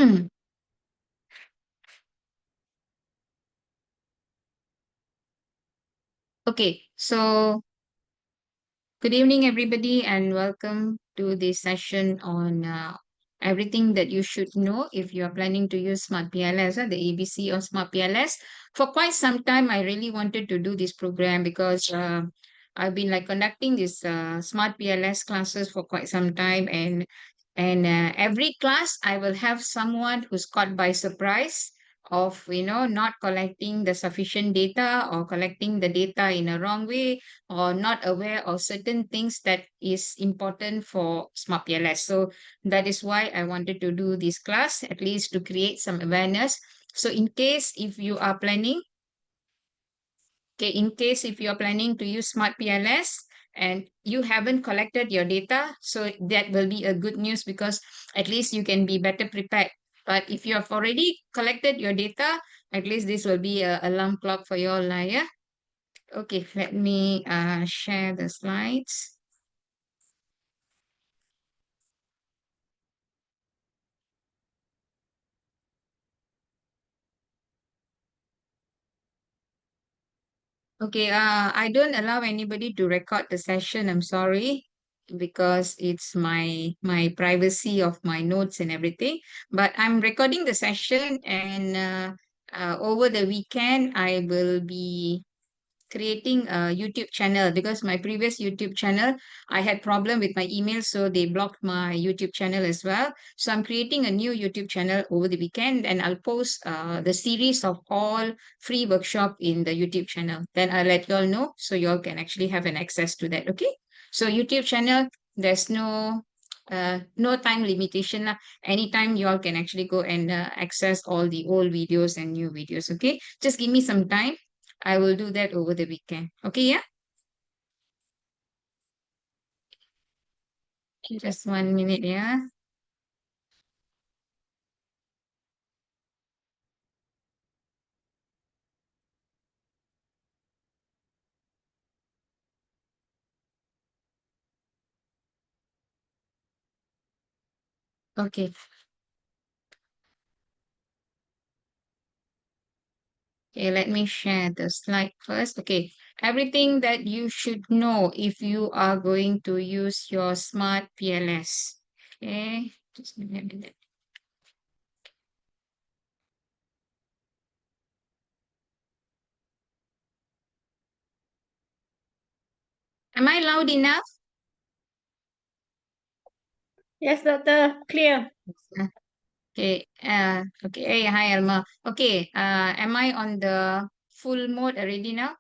Okay, so good evening, everybody, and welcome to this session on everything that you should know if you are planning to use SmartPLS, the ABC or SmartPLS. For quite some time, I really wanted to do this program because I've been like conducting this SmartPLS classes for quite some time, and every class I will have someone who's caught by surprise of not collecting the sufficient data or collecting the data in a wrong way or not aware of certain things that is important for Smart PLS. So that is why I wanted to do this class, at least to create some awareness. So in case if you are planning, okay, in case if you are planning to use Smart PLS and you haven't collected your data, so that will be a good news because at least you can be better prepared. But if you have already collected your data, at least this will be a alarm clock for you all, yeah? Okay, let me share the slides. Okay, I don't allow anybody to record the session. I'm sorry, because it's my privacy of my notes and everything. But I'm recording the session, and over the weekend I will be creating a YouTube channel because my previous YouTube channel, I had problem with my email, so they blocked my YouTube channel as well. So I'm creating a new YouTube channel over the weekend, and I'll post the series of all free workshop in the YouTube channel. Then I'll let you all know so you all can actually have an access to that. Okay. So YouTube channel, there's no time limitation lah. Anytime you all can actually go and access all the old videos and new videos. Okay. Just give me some time. I will do that over the weekend. Okay, yeah? Just 1 minute, yeah? Okay. Okay, let me share the slide first. Okay. Everything that you should know if you are going to use your Smart PLS. Okay. Just give me a minute. Am I loud enough? Yes, doctor. Clear. Okay. Okay. Hey, hi, Alma. Okay. Am I on the full mode already now?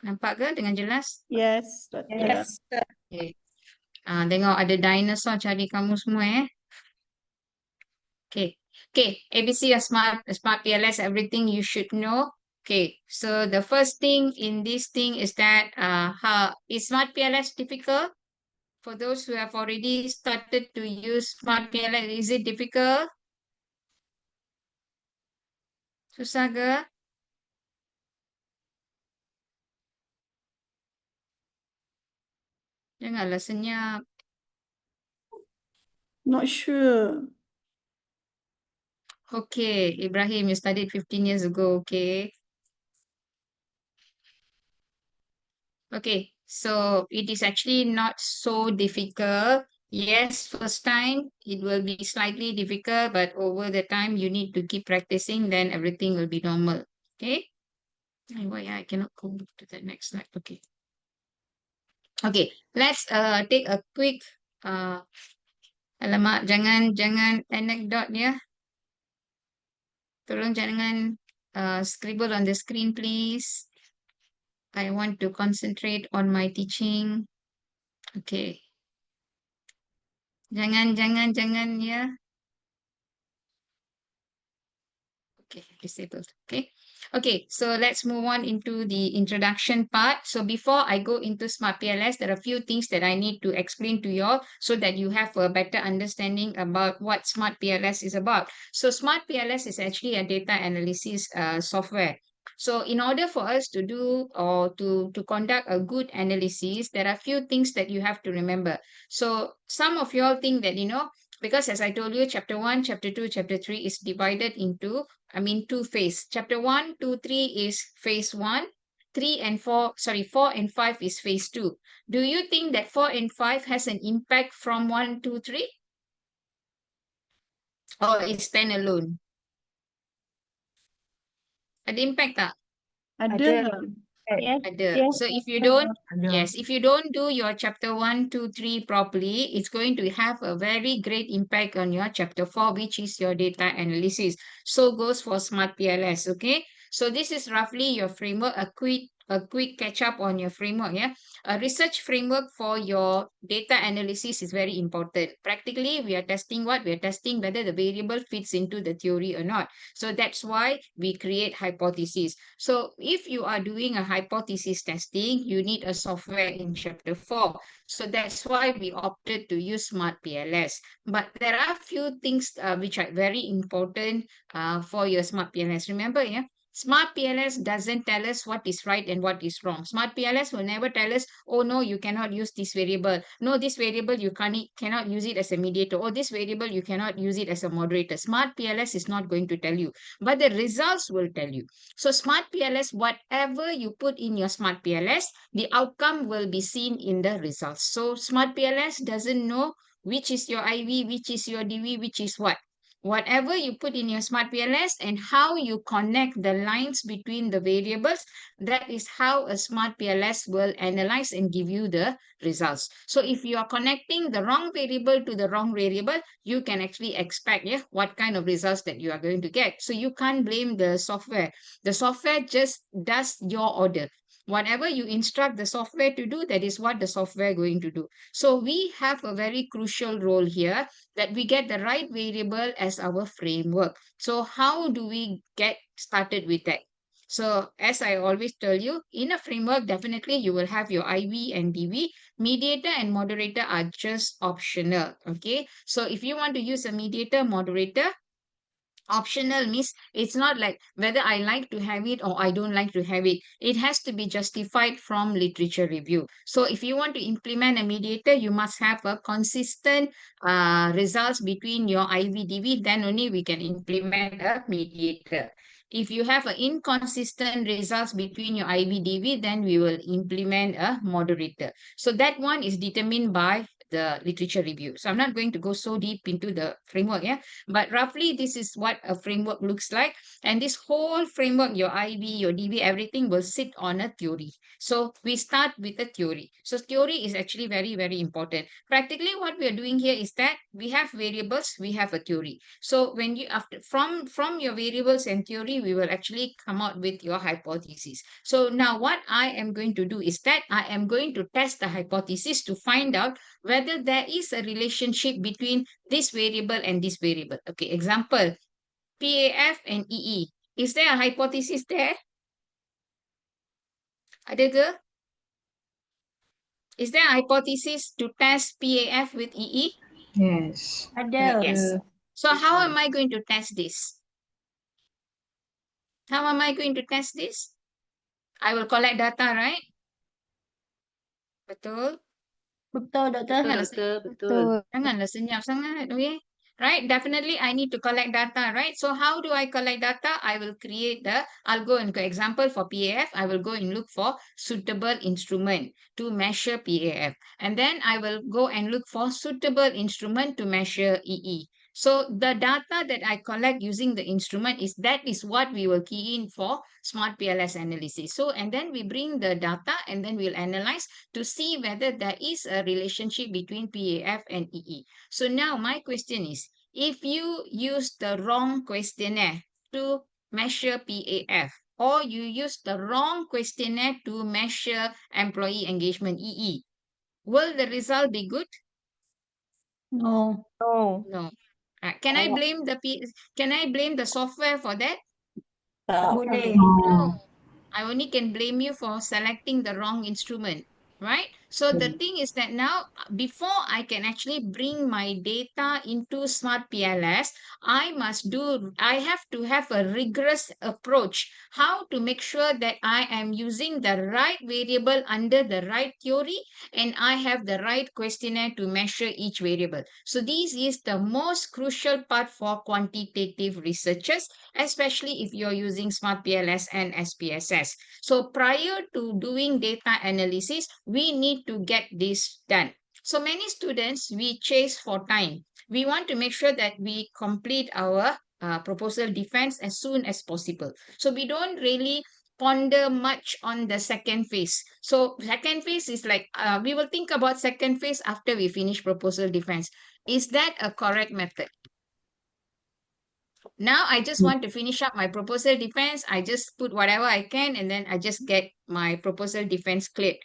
Nampak ke dengan jelas? Yes, doctor. Yes. Okay. Tengok ada dinosaur cari kamu semua Okay. Okay. ABC or Smart PLS, everything you should know. Okay. So the first thing in this thing is that how is Smart PLS difficult? For those who have already started to use Smart PLS, is it difficult? Susah ke? Janganlah senyap. Not sure. Okay, Ibrahim, you studied 15 years ago, okay? Okay, so it is actually not so difficult. Yes, first time it will be slightly difficult, but over the time you need to keep practicing, then everything will be normal. Okay? Why I cannot go to the next slide. Okay. Okay, let's take a quick alamak, jangan anecdote ya. Tolong jangan scribble on the screen, please. I want to concentrate on my teaching. Okay. Jangan ya. Okay, disabled. Okay. Okay, so let's move on into the introduction part. So before I go into Smart PLS, there are a few things that I need to explain to you all so that you have a better understanding about what Smart PLS is about. So Smart PLS is actually a data analysis software. So in order for us to do or to conduct a good analysis, there are a few things that you have to remember. So some of you all think that, Because as I told you, chapter 1, chapter 2, chapter 3 is divided into, two phase. Chapter 1, 2, 3 is phase 1. 3 and 4, sorry, 4 and 5 is phase 2. Do you think that 4 and 5 has an impact from 1, 2, 3? Or is 10 alone? Ada impact tak? Ada. Yes. Ada. Yes. So if you Ada. don't, yes, if you don't do your chapter 1, 2, 3 properly, it's going to have a very great impact on your chapter 4, which is your data analysis. So goes for Smart PLS, okay? So this is roughly your framework, a quick catch up on your framework, yeah? A research framework for your data analysis is very important. Practically, we are testing what? We are testing whether the variable fits into the theory or not. So that's why we create hypotheses. So if you are doing a hypothesis testing, you need a software in chapter 4. So that's why we opted to use SmartPLS. But there are few things which are very important for your SmartPLS. Remember, yeah, SmartPLS doesn't tell us what is right and what is wrong. SmartPLS will never tell us, oh no, you cannot use this variable. No, this variable you cannot use it as a mediator. Or this variable you cannot use it as a moderator. SmartPLS is not going to tell you, but the results will tell you. So SmartPLS, whatever you put in your SmartPLS, the outcome will be seen in the results. So SmartPLS doesn't know which is your IV, which is your DV, which is what. Whatever you put in your SmartPLS and how you connect the lines between the variables, that is how a SmartPLS will analyze and give you the results. So if you are connecting the wrong variable to the wrong variable, you can actually expect what kind of results that you are going to get. So you can't blame the software. The software just does your order. Whatever you instruct the software to do, that is what the software going to do. So we have a very crucial role here, that we get the right variable as our framework. So how do we get started with that? So as I always tell you, in a framework, definitely you will have your IV and DV. Mediator and moderator are just optional, okay? So if you want to use a mediator, moderator, optional means it's not like whether I like to have it or I don't like to have it. It has to be justified from literature review. So if you want to implement a mediator, you must have a consistent results between your IVDV, then only we can implement a mediator. If you have an inconsistent results between your IVDV, then we will implement a moderator. So that one is determined by the literature review. So I'm not going to go so deep into the framework, yeah. But roughly, this is what a framework looks like. And this whole framework, your IB, your DB, everything will sit on a theory. So we start with a theory. So theory is actually very, very important. Practically, what we are doing here is that we have variables, we have a theory. So when you from your variables and theory, we will actually come out with your hypothesis. So now what I am going to do is that I am going to test the hypothesis to find out whether there is a relationship between this variable and this variable. Okay, example, PAF and EE. Is there a hypothesis there? Ada ke? Is there a hypothesis to test PAF with EE? Yes. Ada. Yes. So how am I going to test this? How am I going to test this? I will collect data, right? Betul? Betul, doktor. Betul. Janganlah senyap sangat, okay? Right? Definitely, I need to collect data, right? So how do I collect data? I will I'll go and, for example, for PAF, I will go and look for suitable instrument to measure PAF. And then I will go and look for suitable instrument to measure EE. So the data that I collect using the instrument that is what we will key in for SmartPLS analysis. So, and then we bring the data and then we'll analyze to see whether there is a relationship between PAF and EE. So now my question is, if you use the wrong questionnaire to measure PAF, or you use the wrong questionnaire to measure employee engagement EE, will the result be good? No. No. Can I blame the software for that? Tak boleh. No. I only can blame you for selecting the wrong instrument, right? So the thing is that now, before I can actually bring my data into SmartPLS, I have to have a rigorous approach, how to make sure that I am using the right variable under the right theory, and I have the right questionnaire to measure each variable. So this is the most crucial part for quantitative researchers, especially if you're using SmartPLS and SPSS. So prior to doing data analysis, we need to get this done. So many students, we chase for time. We want to make sure that we complete our proposal defense as soon as possible. So we don't really ponder much on the second phase. So second phase is like, we will think about second phase after we finish proposal defense. Is that a correct method? Now I just want to finish up my proposal defense. I just put whatever I can and then I just get my proposal defense cleared.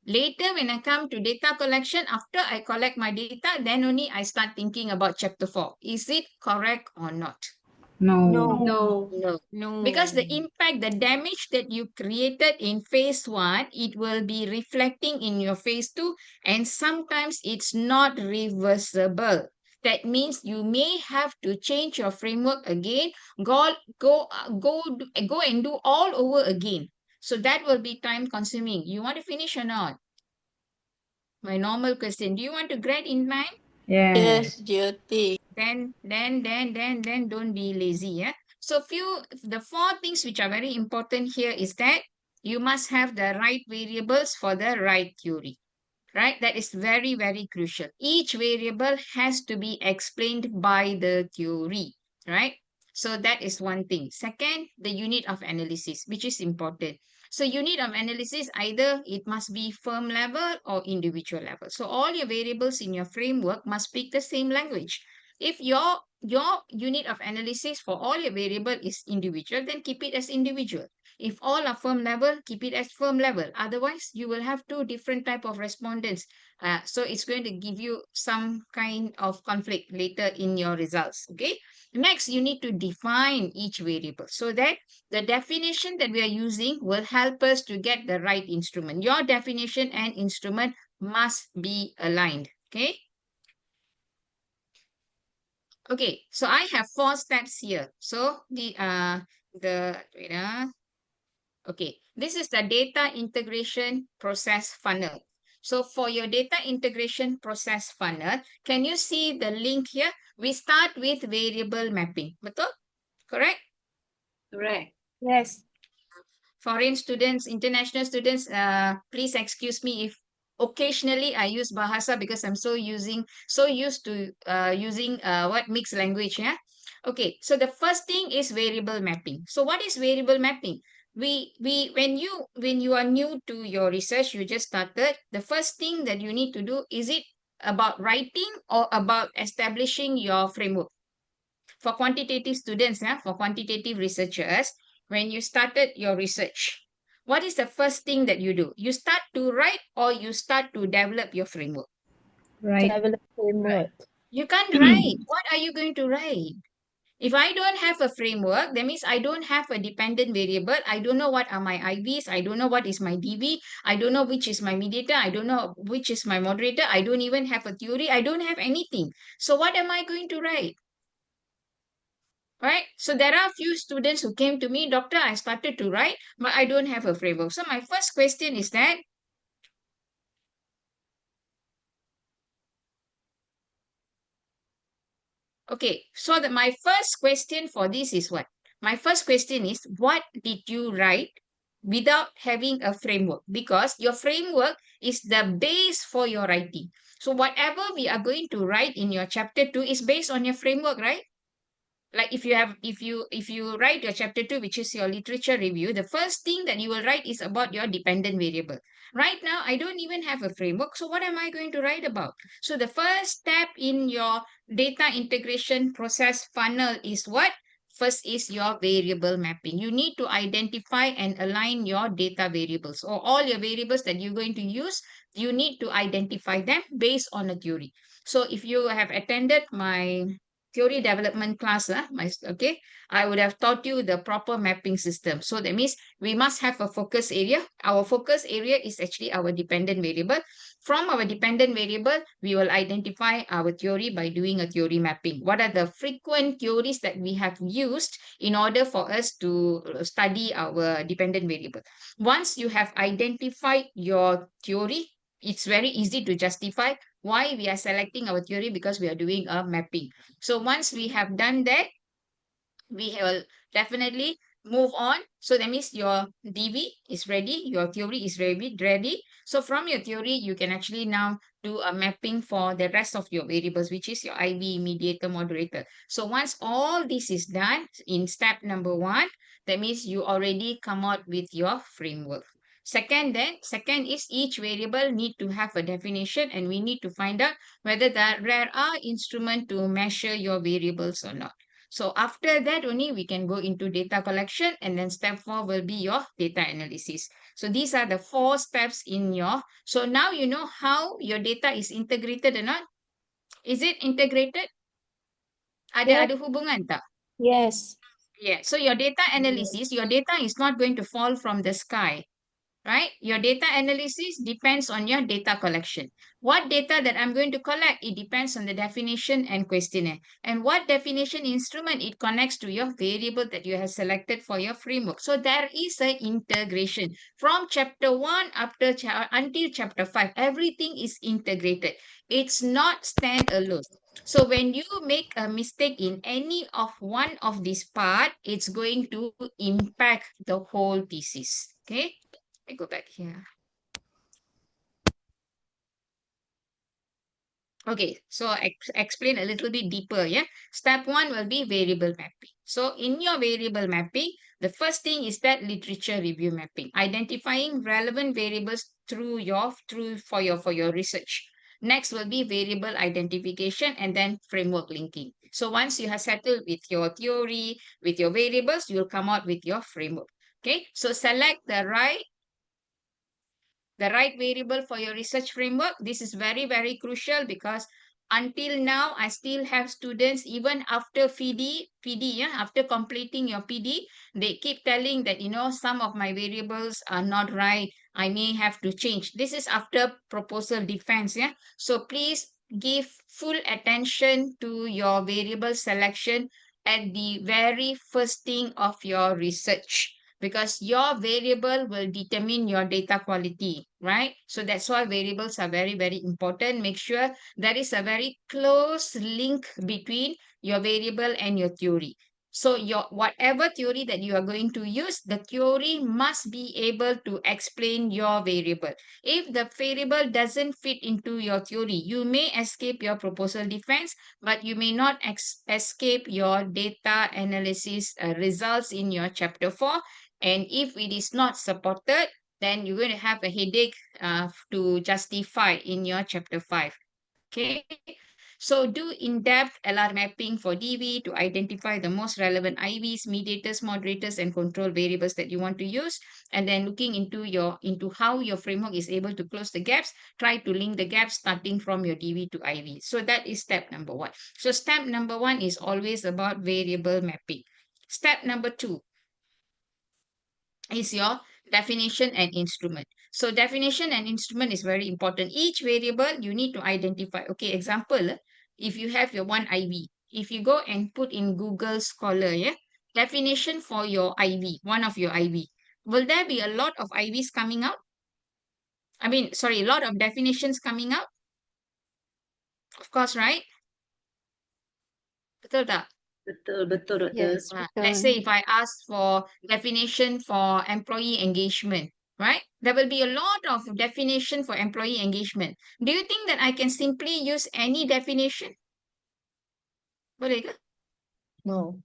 Later, when I come to data collection, after I collect my data, then only I start thinking about chapter 4. Is it correct or not? No. No. No. No. Because the impact, the damage that you created in phase 1, it will be reflecting in your phase 2, and sometimes it's not reversible. That means you may have to change your framework again, go and do all over again. So that will be time consuming. You want to finish or not? My normal question. Do you want to grad in time? Yes. Jyoti. Then don't be lazy. Yeah. So the 4 things which are very important here is that you must have the right variables for the right theory. Right? That is very, very crucial. Each variable has to be explained by the theory, right? So that is one thing. Second, the unit of analysis, which is important. So unit of analysis, either it must be firm level or individual level. So all your variables in your framework must speak the same language. If your unit of analysis for all your variable is individual, then keep it as individual. If all are firm level, keep it as firm level. Otherwise, you will have 2 different type of respondents. So it's going to give you some kind of conflict later in your results. Okay. Next, you need to define each variable so that the definition that we are using will help us to get the right instrument. Your definition and instrument must be aligned. Okay. Okay, so I have 4 steps here. So okay, this is the data integration process funnel. So for your data integration process funnel, can you see the link here? We start with variable mapping. Betul? Correct? Correct. Yes. Foreign students, international students, please excuse me if occasionally I use bahasa because I'm so used to using what mixed language, yeah. Okay, so the first thing is variable mapping. So what is variable mapping? When you are new to your research, you just started, the first thing that you need to do, is it about writing or about establishing your framework? For quantitative students, for quantitative researchers, when you started your research, what is the first thing that you do? You start to write or you start to develop your framework? Right. Develop framework. You can't write. What are you going to write? If I don't have a framework, that means I don't have a dependent variable. I don't know what are my IVs. I don't know what is my DV. I don't know which is my mediator. I don't know which is my moderator. I don't even have a theory. I don't have anything. So what am I going to write? Right? So there are a few students who came to me, doctor, I started to write, but I don't have a framework. So my first question is that, okay, so my first question for this is what? My first question is, what did you write without having a framework? Because your framework is the base for your writing. So whatever we are going to write in your chapter 2 is based on your framework, right? Like if you write your chapter 2, which is your literature review, the first thing that you will write is about your dependent variable. Right now, I don't even have a framework. So what am I going to write about? So the first step in your data integration process funnel is what? First is your variable mapping. You need to identify and align your data variables, or all your variables that you're going to use. You need to identify them based on a theory. So if you have attended my theory development class, okay, I would have taught you the proper mapping system. So that means we must have a focus area. Our focus area is actually our dependent variable. From our dependent variable, we will identify our theory by doing a theory mapping. What are the frequent theories that we have used in order for us to study our dependent variable? Once you have identified your theory, it's very easy to justify why we are selecting our theory, because we are doing a mapping. So once we have done that, we will definitely move on. So that means your DV is ready, your theory is ready. So from your theory, you can actually now do a mapping for the rest of your variables, which is your IV, mediator, moderator. So once all this is done in step number 1, that means you already come out with your framework. Second is each variable need to have a definition, and we need to find out whether there are instruments to measure your variables or not. So after that only we can go into data collection, and then step 4 will be your data analysis. So these are the 4 steps in your, so now you know how your data is integrated or not? Is it integrated? Ada hubungan tak? Yes. Yeah. So your data analysis, your data is not going to fall from the sky. Right? Your data analysis depends on your data collection. What data that I'm going to collect, it depends on the definition and questionnaire. And what definition instrument it connects to your variable that you have selected for your framework. So there is an integration. From chapter 1 until chapter 5, everything is integrated. It's not standalone. So when you make a mistake in any of one of these part, it's going to impact the whole thesis. Okay? I go back here. Okay, so explain a little bit deeper, yeah? Step 1 will be variable mapping. So in your variable mapping, the first thing is that literature review mapping, identifying relevant variables for your research. Next will be variable identification, and then framework linking. So once you have settled with your theory, with your variables, you will come out with your framework. Okay, so select the right variable for your research framework. This is very, very crucial, because until now, I still have students, even after PD, after completing your PD, they keep telling that, some of my variables are not right. I may have to change. This is after proposal defense, yeah. So please give full attention to your variable selection at the very first thing of your research, because your variable will determine your data quality, right? So that's why variables are very, very important. Make sure there is a very close link between your variable and your theory. So your whatever theory that you are going to use, the theory must be able to explain your variable. If the variable doesn't fit into your theory, you may escape your proposal defense, but you may not escape your data analysis results in your chapter 4. And if it is not supported, then you're going to have a headache to justify in your chapter 5. Okay. So do in-depth LR mapping for DV to identify the most relevant IVs, mediators, moderators, and control variables that you want to use. And then looking into how your framework is able to close the gaps, try to link the gaps starting from your DV to IV. So that is step number 1. So step number 1 is always about variable mapping. Step number 2 is your definition and instrument. So definition and instrument is very important. Each variable you need to identify. Okay, example, if you have your one IV, if you go and put in Google Scholar, yeah, definition for your IV, one of your IV, will there be a lot of IVs coming out? I mean, sorry, a lot of definitions coming out? Of course, right? Betul tak? Betul, betul, doktor. Yes, Let's say if I ask for definition for employee engagement, right? There will be a lot of definition for employee engagement. Do you think that I can simply use any definition? Boleh ke? no.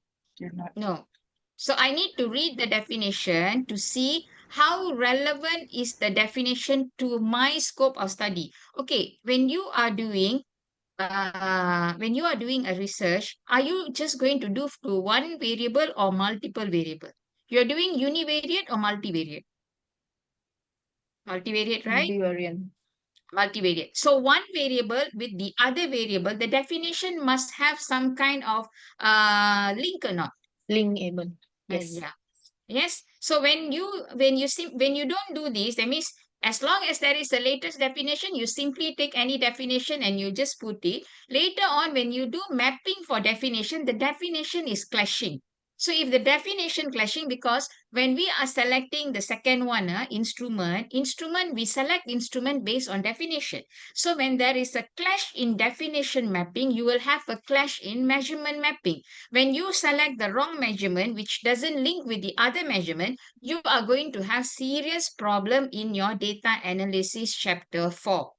No. So I need to read the definition to see how relevant is the definition to my scope of study. Okay, when you are doing a research, are you just going to do to one variable or multiple variable? You're doing univariate or multivariate? Multivariate, right? Multivariate. Multivariate. So one variable with the other variable, the definition must have some kind of link or not? Linkable. Yes. Yeah. Yes. So when you don't do this, that means As long as there is a latest definition, you simply take any definition and you just put it. Later on, when you do mapping for definition, the definition is clashing. So if the definition clashing, because when we are selecting the second one, instrument, we select instrument based on definition. So when there is a clash in definition mapping, you will have a clash in measurement mapping. When you select the wrong measurement, which doesn't link with the other measurement, you are going to have serious problem in your data analysis chapter 4,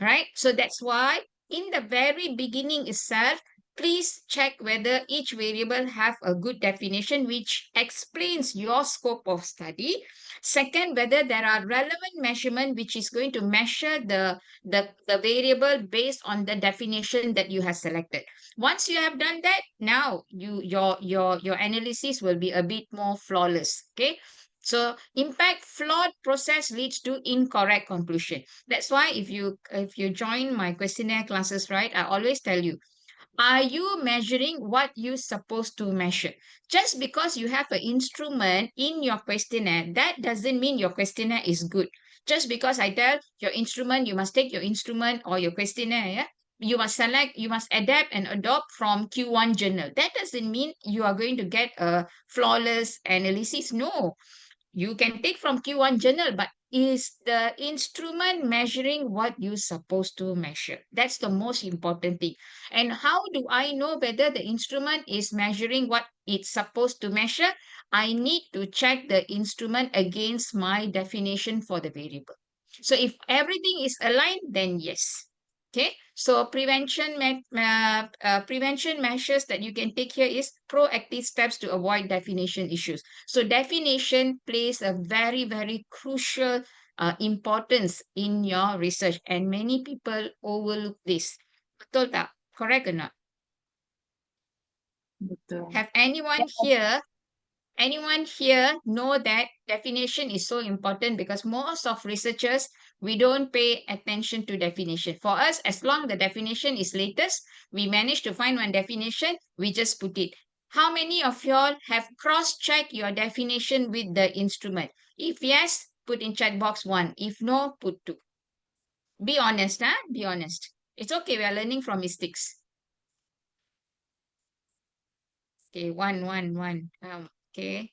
right? So that's why in the very beginning itself, please check whether each variable have a good definition which explains your scope of study. Second, whether there are relevant measurement which is going to measure the variable based on the definition that you have selected. Once you have done that, now your analysis will be a bit more flawless. Okay. So in fact, flawed process leads to incorrect conclusion. That's why if you join my questionnaire classes, right, I always tell you, are you measuring what you're supposed to measure? Just because you have an instrument in your questionnaire, that doesn't mean your questionnaire is good. Just because I tell your instrument, you must take your instrument or your questionnaire, yeah? You must select, you must adapt and adopt from Q1 journal. That doesn't mean you are going to get a flawless analysis. No, you can take from Q1 journal, but is the instrument measuring what you're supposed to measure? That's the most important thing. And how do I know whether the instrument is measuring what it's supposed to measure? I need to check the instrument against my definition for the variable. So if everything is aligned, then yes. Okay, so prevention measures that you can take here is proactive steps to avoid definition issues. So definition plays a very, very crucial importance in your research, and many people overlook this. Betul tak? Correct or not? Betul. Have anyone here know that definition is so important? Because most of researchers, we don't pay attention to definition. For us, as long the definition is latest, we manage to find one definition, we just put it. How many of y'all have cross-checked your definition with the instrument? If yes, put in chat box 1. If no, put 2. Be honest, huh? Be honest. It's okay, we are learning from mistakes. Okay, one. Okay.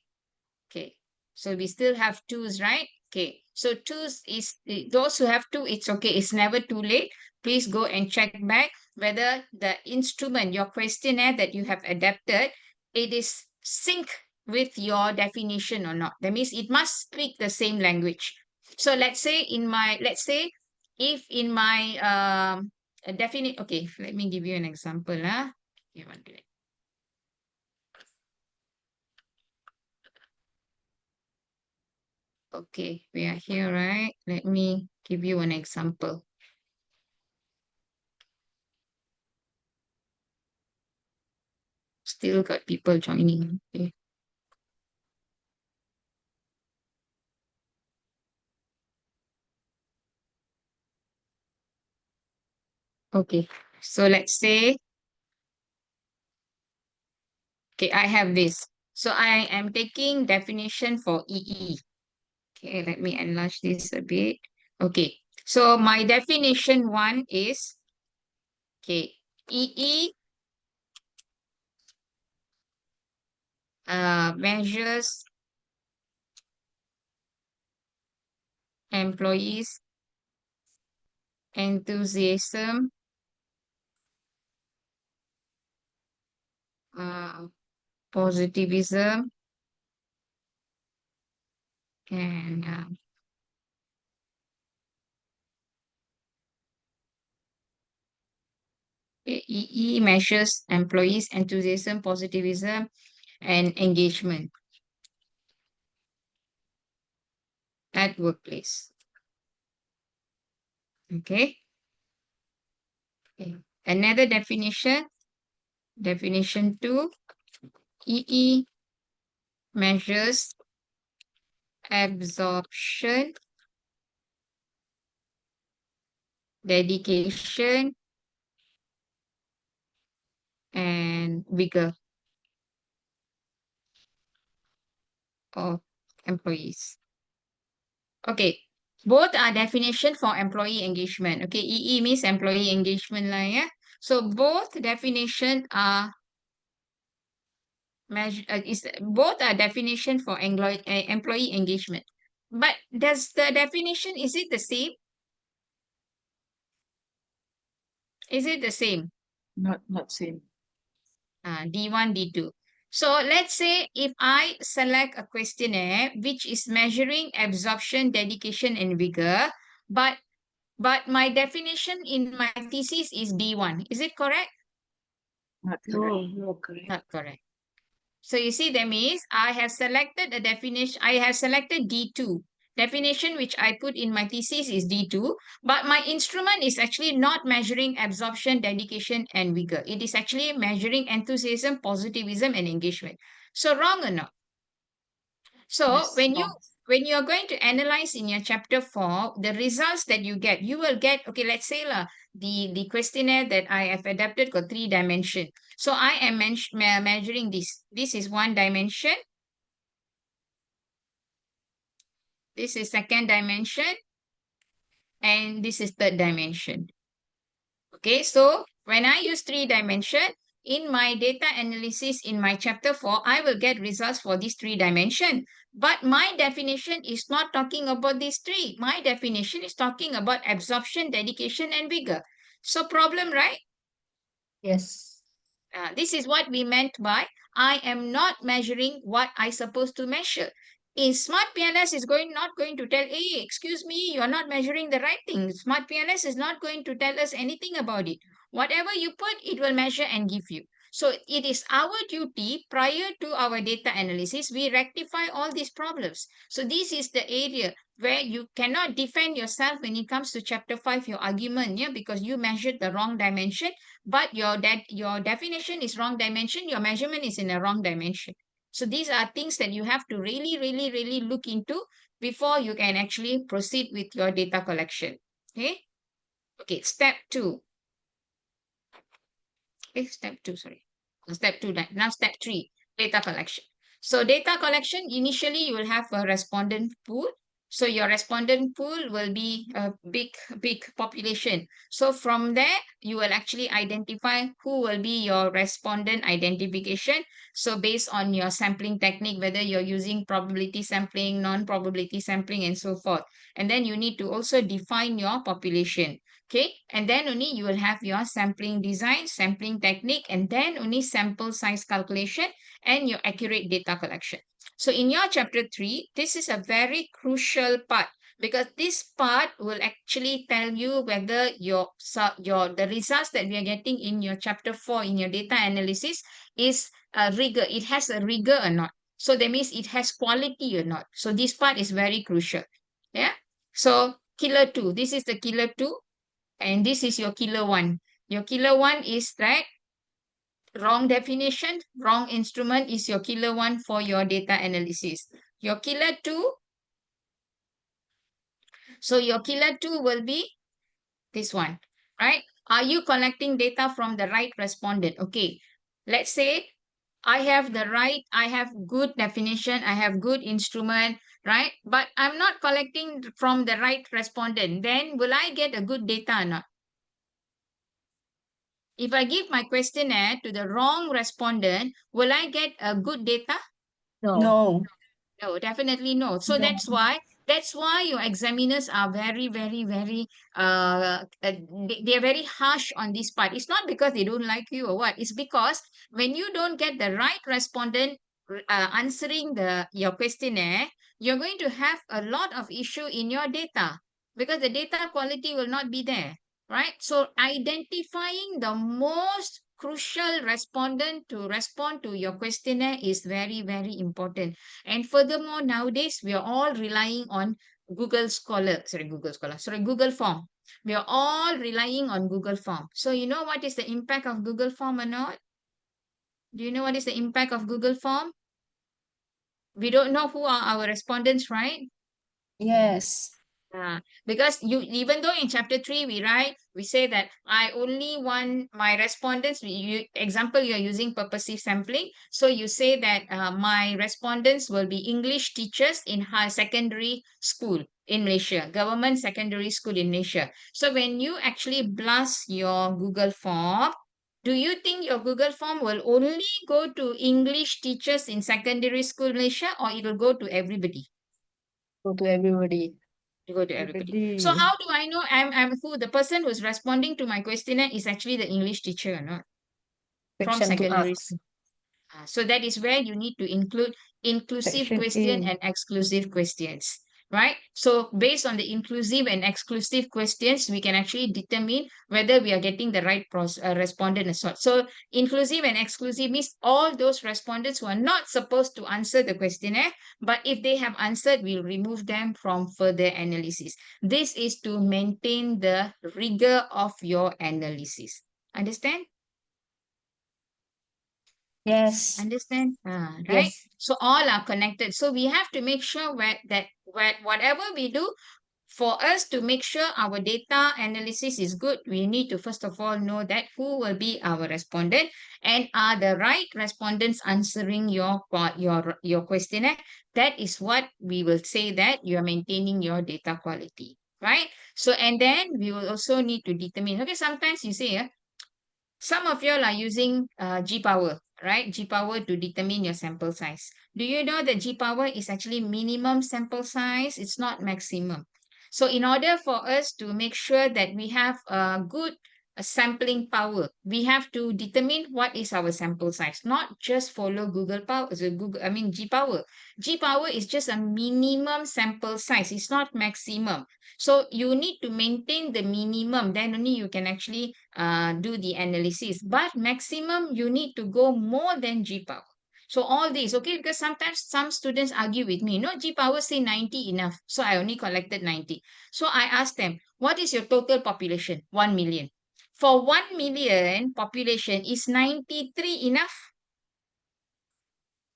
Okay, so we still have twos, right? Okay, so twos is those who have two, it's okay. It's never too late. Please go and check back whether the instrument, your questionnaire that you have adapted, it is sync with your definition or not. That means it must speak the same language. So let's say if in my definite, okay, let me give you an example. Okay, one minute. Okay, we are here, right? Let me give you an example. Still got people joining. Okay. Okay, so let's say, okay, I have this. So I am taking definition for EE. Okay, let me enlarge this a bit. Okay, so my definition 1 is, okay, EE measures employees' enthusiasm, positivism, and EE measures employees' enthusiasm, positivism, and engagement at workplace. Okay. Okay. Another definition, definition 2, EE measures absorption, dedication, and vigor of employees. Okay, Both are definition for employee engagement. Okay, EE means employee engagement lah, yeah. So both definition are both are definition for employee engagement. But does the definition, is it the same? Is it the same? Not same. D1, D2. So let's say if I select a questionnaire which is measuring absorption, dedication, and vigor, but my definition in my thesis is D1. Is it correct? Not correct. No, correct. Not correct. So you see, that means I have selected a definition. I have selected D2. Definition which I put in my thesis is D2, but my instrument is actually not measuring absorption, dedication, and vigor. It is actually measuring enthusiasm, positivism, and engagement. So wrong or not? So Yes, wrong. when you are going to analyze in your chapter 4, the results that you will get, okay, let's say the questionnaire that I have adapted got 3 dimension. So I am measuring this. This is 1 dimension. This is 2nd dimension. And this is 3rd dimension. Okay, so when I use 3 dimension, in my data analysis in my chapter 4, I will get results for these 3 dimension. But my definition is not talking about these 3. My definition is talking about absorption, dedication, and vigor. So problem, right? Yes. This is what we meant by I am not measuring what I supposed to measure. In SmartPLS is not going to tell, hey, excuse me, you're not measuring the right thing. SmartPLS is not going to tell us anything about it. Whatever you put, it will measure and give you. So it is our duty prior to our data analysis, we rectify all these problems. So this is the area where you cannot defend yourself when it comes to chapter 5, your argument, yeah, because you measured the wrong dimension, but your definition is wrong dimension, your measurement is in a wrong dimension. So these are things that you have to really, really, really look into before you can actually proceed with your data collection. Okay. Okay. Step 2. Step 2, sorry. Step 2, now step 3, data collection. So data collection, initially you will have a respondent pool. So your respondent pool will be a big population. So from there, you will actually identify who will be your respondent identification. So based on your sampling technique, whether you're using probability sampling, non-probability sampling, and so forth. And then you need to also define your population. Okay, and then only you will have your sampling design, sampling technique, and then only sample size calculation and your accurate data collection. So in your chapter 3, this is a very crucial part because this part will actually tell you whether the results that we are getting in your chapter 4 in your data analysis is a rigor. It has a rigor or not. So that means it has quality or not. So this part is very crucial. Yeah. So killer 2, this is the killer 2. And this is your killer 1. Your killer 1 is right. Wrong definition, wrong instrument is your killer 1 for your data analysis. Your killer 2. So your killer 2 will be this one, right? Are you collecting data from the right respondent? Okay. Let's say I have good definition, I have good instrument, right? But I'm not collecting from the right respondent. Then will I get a good data or not? If I give my questionnaire to the wrong respondent, will I get a good data? No. No, definitely no. So No. that's why your examiners are very, very, very they are very harsh on this part. It's not because they don't like you or what. It's because when you don't get the right respondent answering your questionnaire, you're going to have a lot of issue in your data because the data quality will not be there, right? So identifying the most crucial respondent to respond to your questionnaire is very, very important. And furthermore, nowadays, we are all relying on Google Form. We are all relying on Google Form. So you know what is the impact of Google Form or not? Do you know what is the impact of Google Form? We don't know who are our respondents, right? Yes. Because even though in chapter 3 we say that I only want my respondents, example, you're using purposive sampling, so you say that my respondents will be English teachers in high secondary school in Malaysia, government secondary school in Malaysia. So when you actually blast your Google form, do you think your Google form will only go to English teachers in secondary school Malaysia, or it will go to everybody? Go to everybody. To go to everybody. So how do I know I'm who the person who's responding to my questionnaire is actually the English teacher or not from Section to secondary ask. school? So that is where you need to include inclusive Section question A. and exclusive questions, right? So based on the inclusive and exclusive questions, we can actually determine whether we are getting the right respondent or not. So inclusive and exclusive means all those respondents who are not supposed to answer the questionnaire, but if they have answered, we'll remove them from further analysis. This is to maintain the rigor of your analysis. Understand? Yes. Understand? Right? Yes. So all are connected. So we have to make sure that whatever we do, for us to make sure our data analysis is good, we need to first of all know that who will be our respondent and are the right respondents answering your questionnaire. That is what we will say that you are maintaining your data quality, right? So and then we will also need to determine. Okay, sometimes you say, some of you all are using G power, right? G power to determine your sample size. Do you know that G power is actually minimum sample size? It's not maximum. So in order for us to make sure that we have a good sampling power, we have to determine what is our sample size, not just follow Google power, G power. G power is just a minimum sample size. It's not maximum. So you need to maintain the minimum, then only you can actually do the analysis. But maximum, you need to go more than G power. So all these, okay, because sometimes some students argue with me, no, G power say 90 enough. So I only collected 90. So I asked them, what is your total population? 1 million. For 1 million population, is 93 enough?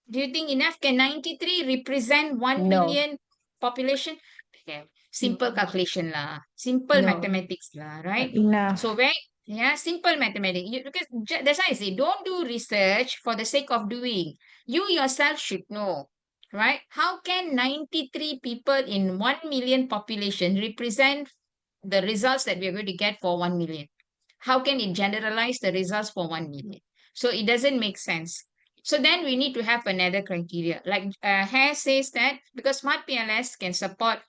Do you think enough? Can 93 represent 1 No. million population? Okay. Simple calculation lah. Simple No. mathematics lah, right? Enough. So simple mathematics. Because that's why I say, don't do research for the sake of doing. You yourself should know, right? How can 93 people in 1 million population represent the results that we are going to get for 1 million? How can it generalize the results for 1 million? So it doesn't make sense. So then we need to have another criteria. Like Hare says that because SmartPLS can support,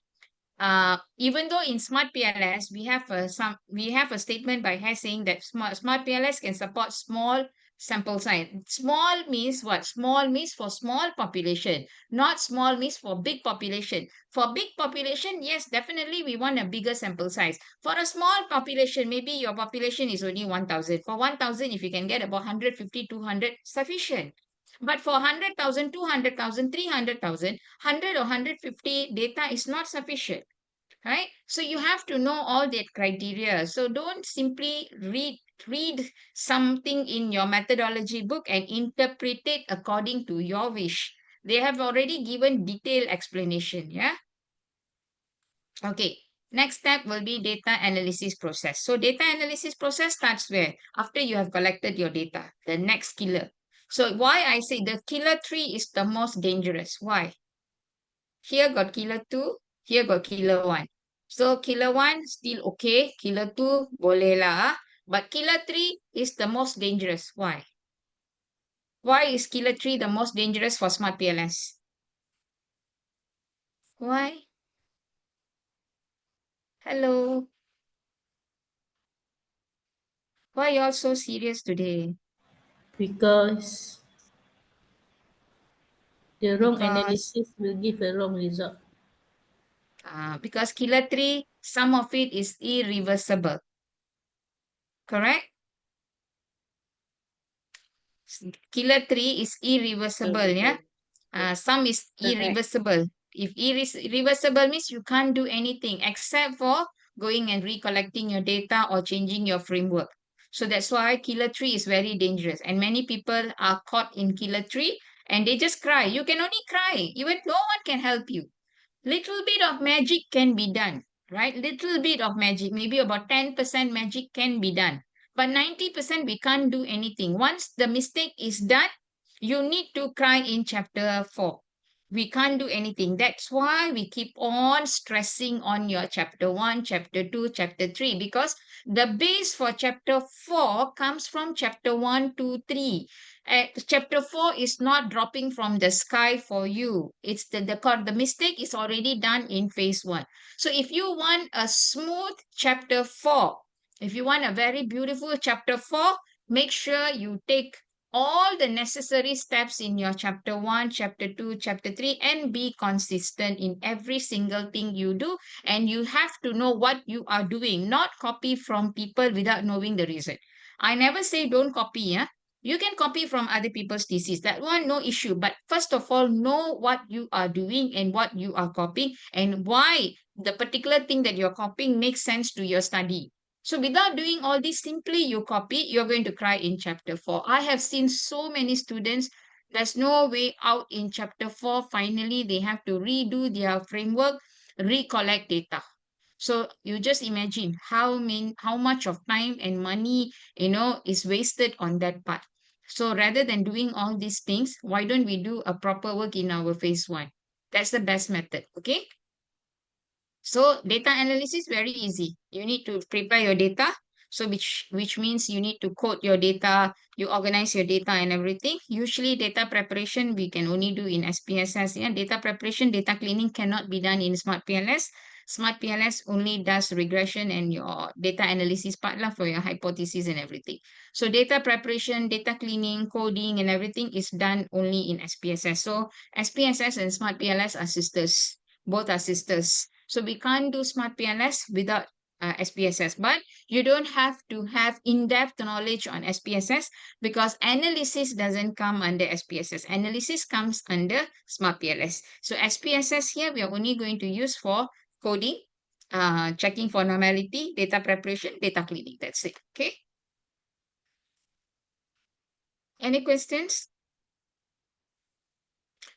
even though in SmartPLS we have a statement by Hare saying that SmartPLS can support small sample size. Small means what? Small means for small population, not small means for big population. For big population, yes, definitely we want a bigger sample size. For a small population, maybe your population is only 1,000. For 1,000, if you can get about 150, 200, sufficient. But for 100,000, 200,000, 300,000, 100 or 150 data is not sufficient, right? So you have to know all that criteria. So don't simply read something in your methodology book and interpret it according to your wish. They have already given detailed explanation, yeah? Okay. Next step will be data analysis process. So data analysis process starts where? After you have collected your data, the next killer. So why I say the killer 3 is the most dangerous. Why? Here got killer 2, here got killer 1. So killer 1 still okay, killer 2 boleh lah. But killer 3 is the most dangerous. Why? Why is killer 3 the most dangerous for SmartPLS? Why? Hello. Why you all so serious today? Because the wrong Because analysis will give a wrong result. because killer 3, some of it is irreversible. Correct? Killer 3 is irreversible, yeah? Some is Correct. irreversible. If irreversible means you can't do anything except for going and recollecting your data or changing your framework. So that's why killer 3 is very dangerous. And many people are caught in killer 3 and they just cry. You can only cry. Even no one can help you. Little bit of magic can be done. right? Little bit of magic, maybe about 10% magic can be done. But 90% we can't do anything. Once the mistake is done, you need to cry in chapter 4. We can't do anything. That's why we keep on stressing on your chapter 1, chapter 2, chapter 3, because the base for chapter 4 comes from chapter 1, 2, 3. Chapter 4 is not dropping from the sky for you. It's the mistake is already done in phase 1. So if you want a smooth chapter 4, if you want a very beautiful chapter 4, make sure you take all the necessary steps in your chapter 1, chapter 2, chapter 3, and be consistent in every single thing you do. And you have to know what you are doing, not copy from people without knowing the reason. I never say don't copy, yeah. You can copy from other people's thesis. That one, no issue. But first of all, know what you are doing and what you are copying and why the particular thing that you're copying makes sense to your study. So without doing all this, simply you copy, you're going to cry in chapter 4. I have seen so many students, there's no way out in chapter 4. Finally, they have to redo their framework, recollect data. So you just imagine how much of time and money, is wasted on that part. So rather than doing all these things, why don't we do a proper work in our phase 1? That's the best method, okay? So data analysis, very easy. You need to prepare your data. So which means you need to code your data, you organize your data and everything. Usually data preparation, we can only do in SPSS. Yeah? Data preparation, data cleaning cannot be done in SmartPLS. SmartPLS only does regression and your data analysis part lah for your hypothesis and everything. So data preparation, data cleaning, coding and everything is done only in SPSS. So SPSS and SmartPLS are sisters. Both are sisters. So we can't do SmartPLS without SPSS, but you don't have to have in-depth knowledge on SPSS because analysis doesn't come under SPSS. Analysis comes under SmartPLS. So SPSS here, we are only going to use for coding, checking for normality, data preparation, data cleaning. That's it. Okay. Any questions?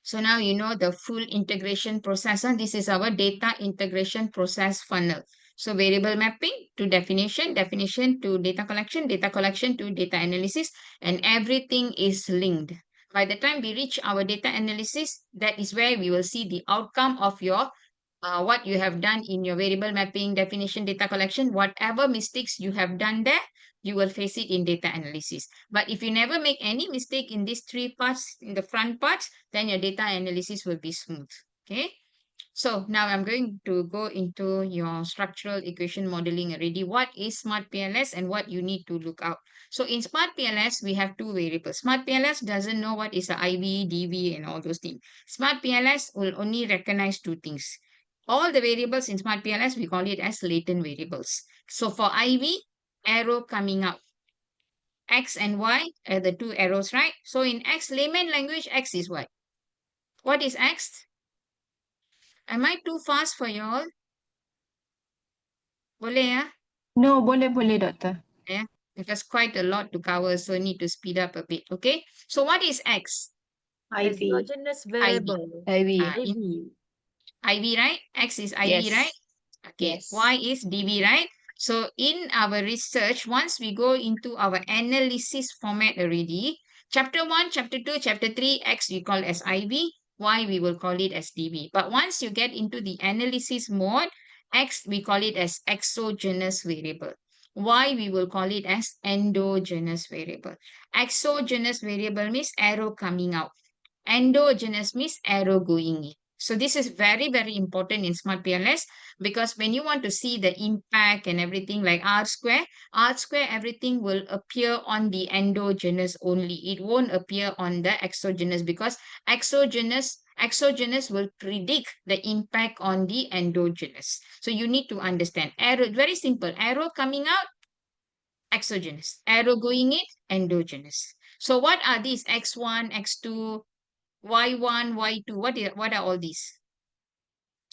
So now you know the full integration process. And this is our data integration process funnel. So variable mapping to definition, definition to data collection to data analysis, and everything is linked. By the time we reach our data analysis, that is where we will see the outcome of your what you have done in your variable mapping, definition, data collection, whatever mistakes you have done there, you will face it in data analysis. But if you never make any mistake in these 3 parts, in the front parts, then your data analysis will be smooth. Okay. So now I'm going to go into your structural equation modeling already. What is SmartPLS and what you need to look out. So in SmartPLS, we have 2 variables. SmartPLS doesn't know what is the IV, DV, and all those things. SmartPLS will only recognize 2 things. All the variables in SmartPLS, we call it as latent variables. So for IV, arrow coming out. X and Y are the 2 arrows, right? So in X, layman language, X is what? What is X? Am I too fast for you all? Boleh ya? No, boleh, Doctor. Yeah, because quite a lot to cover, so need to speed up a bit. Okay. So what is X? IV. Exogenous variable. IV. IV. IV, right? X is IV, right? Okay. Yes. Y is DV, right? So in our research, once we go into our analysis format already, chapter 1, chapter 2, chapter 3, X we call as IV, Y we will call it as DV. But once you get into the analysis mode, X we call it as exogenous variable. Y we will call it as endogenous variable. Exogenous variable means arrow coming out. Endogenous means arrow going in. So this is very, very important in SmartPLS because when you want to see the impact and everything like R square, everything will appear on the endogenous only. It won't appear on the exogenous because exogenous will predict the impact on the endogenous. So you need to understand. Arrow, very simple. Arrow coming out, exogenous. Arrow going in, endogenous. So what are these? X1, X2, Y1, Y2, what are all these?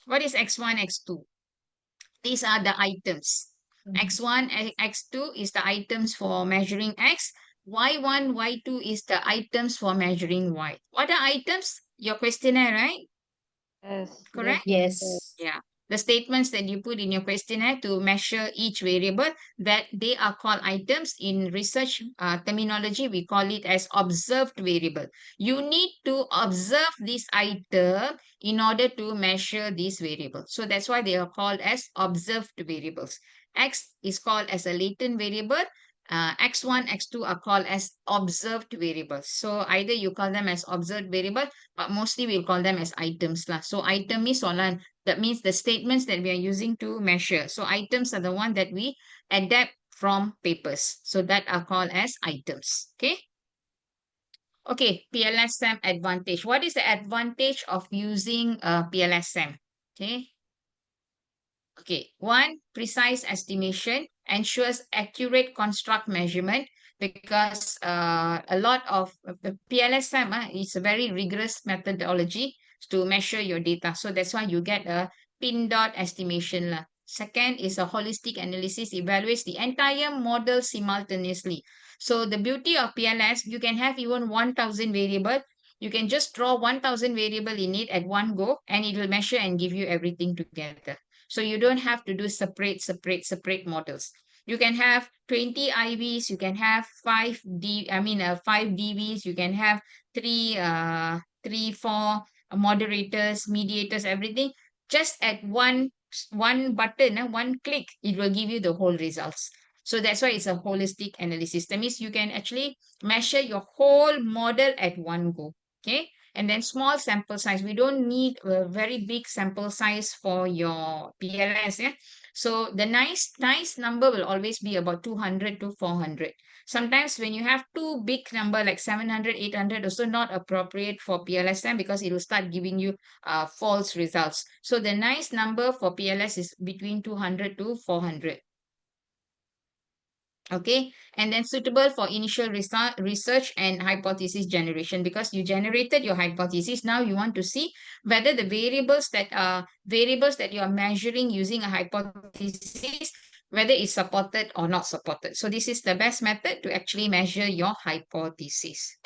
What is X1, X2? These are the items. X1, X2 is the items for measuring X. Y1, Y2 is the items for measuring Y. What are items? Your questionnaire, right? Yes. Correct? Yes. Yeah. the statements that you put in your questionnaire to measure each variable, that they are called items. In research terminology, we call it as observed variable. You need to observe this item in order to measure these variables. So that's why they are called as observed variables. X is called as a latent variable. X1, X2 are called as observed variables. So either you call them as observed variable, but mostly we'll call them as items lah. So item is soalan. That means the statements that we are using to measure. So items are the one that we adapt from papers. So that are called as items. Okay. Okay, PLS SEM advantage. What is the advantage of using PLS SEM? Okay. Okay, one, precise estimation ensures accurate construct measurement, because a lot of the PLS SEM is a very rigorous methodology to measure your data. So that's why you get a pin dot estimation lah. Second is a holistic analysis, evaluates the entire model simultaneously. So the beauty of PLS, you can have even 1,000 variable. You can just draw 1,000 variable in it at one go, and it will measure and give you everything together. So you don't have to do separate models. You can have 20 IVs, you can have 5 DVs, you can have 4 moderators, mediators, everything. Just at one button, one click, it will give you the whole results. So that's why it's a holistic analysis. That means you can actually measure your whole model at one go. Okay. And then small sample size. We don't need a very big sample size for your PLS. Yeah. So the nice number will always be about 200 to 400. Sometimes when you have too big number like 700, 800, also not appropriate for PLS SEM, because it will start giving you false results. So the nice number for PLS is between 200 to 400. Okay, and then suitable for initial research and hypothesis generation, because you generated your hypothesis. Now you want to see whether the variables that you are measuring using a hypothesis, whether it's supported or not supported. So this is the best method to actually measure your hypothesis.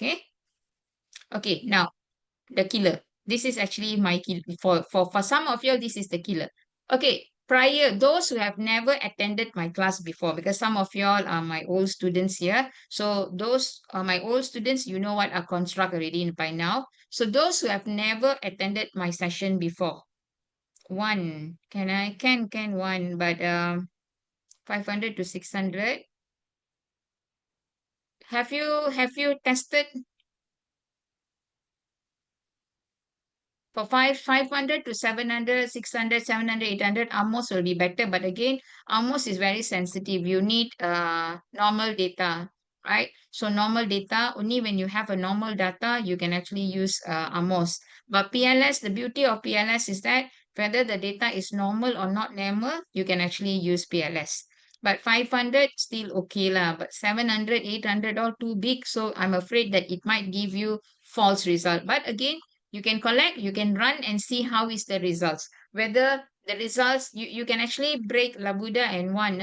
Okay, now the killer. This is actually my killer. For some of you, this is the killer. Okay, those who have never attended my class before, because some of y'all are my old students here. So those are my old students, you know what a construct already by now. So those who have never attended my session before, one, can one, but 500 to 600. Have you tested? For 500 to 700, 600, 700, 800, almost will be better. But again, almost is very sensitive. You need normal data, right? So normal data, only when you have a normal data, you can actually use almost. But PLS, the beauty of PLS is that whether the data is normal or not normal, you can actually use PLS. But 500 still okay lah. But 700, 800 all too big. So I'm afraid that it might give you false result. But again, you can collect, you can run and see how is the results. Whether the results, you can actually break Labuda and one.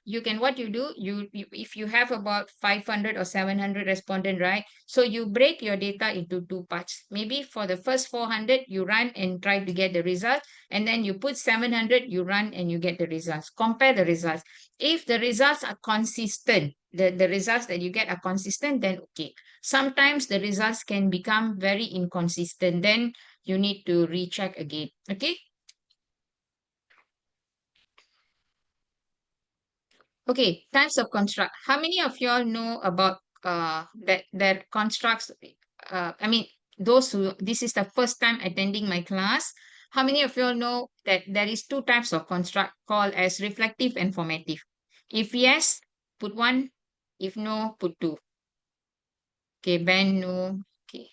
You can, what you do, you if you have about 500 or 700 respondent, right? So you break your data into two parts. Maybe for the first 400, you run and try to get the result. And then you put 700, you run and you get the results. Compare the results. If the results are consistent, the results that you get are consistent, then okay. Sometimes the results can become very inconsistent. Then you need to recheck again. Okay. Okay, types of construct. How many of y'all know about that constructs? Those who this is the first time attending my class. How many of y'all know that there is two types of construct called as reflective and formative? If yes, put one. If no, put two. Okay, Ben, no. Okay.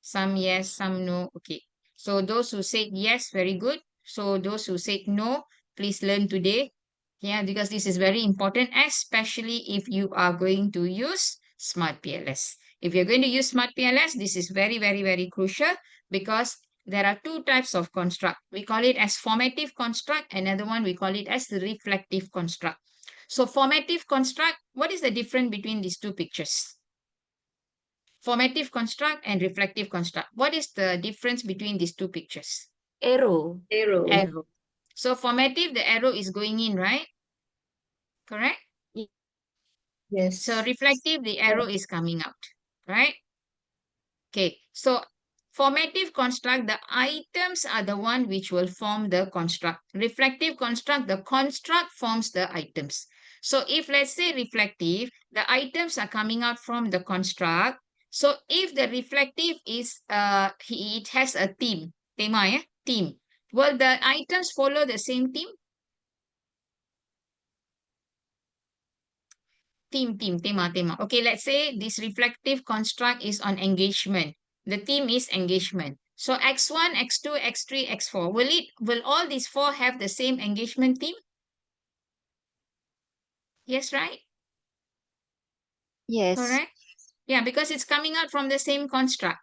Some yes, some no. Okay. So those who said yes, very good. So those who said no, please learn today. Yeah, because this is very important, especially if you are going to use SmartPLS. If you're going to use SmartPLS, this is very, very, very crucial, because there are two types of construct. We call it as formative construct. Another one, we call it as reflective construct. So formative construct, what is the difference between these two pictures? Formative construct and reflective construct. What is the difference between these two pictures? Arrow. Arrow. So formative, the arrow is going in, right? Correct? Yes. So reflective, the arrow is coming out, right? Okay, so formative construct, the items are the one which will form the construct. Reflective construct, the construct forms the items. So if let's say reflective, the items are coming out from the construct. So if the reflective is, it has a theme, tema, yeah? Theme. Will the items follow the same theme? Tema. Okay, let's say this reflective construct is on engagement. The theme is engagement. So X1, X2, X3, X4. Will all these four have the same engagement theme? Yes, right? Yes. Correct? Yeah, because it's coming out from the same construct.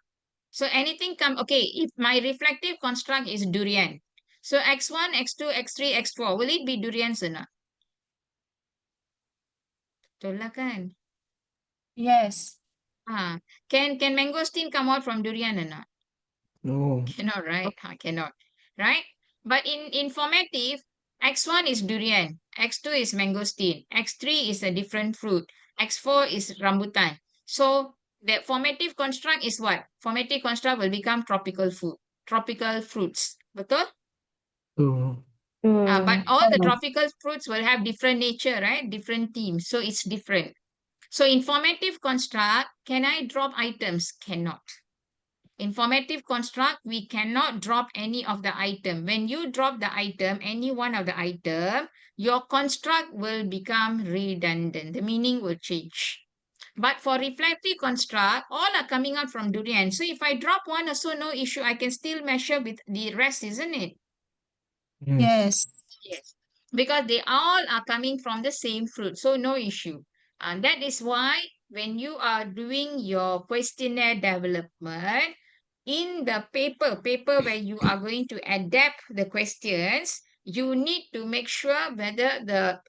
So anything okay, if my reflective construct is durian. So X1, X2, X3, X4, will it be durians or not? Betul lah kan? Yes. Can mangosteen come out from durian or not? No. Cannot, right? Cannot, right? But in formative, X1 is durian, X2 is mangosteen, X3 is a different fruit, X4 is rambutan. So the formative construct is what? Formative construct will become tropical fruits. Betul? So, But all the tropical fruits will have different nature, right? Different themes. So it's different. So in formative construct, can I drop items? Cannot. In formative construct, we cannot drop any of the item. When you drop the item, any one of the item, your construct will become redundant. The meaning will change. But for reflective construct, all are coming out from durian. So if I drop one also, no issue. I can still measure with the rest, isn't it? yes. Yes. Because they all are coming from the same fruit. So no issue. And that is why when you are doing your questionnaire development, in the paper where you are going to adapt the questions, you need to make sure whether the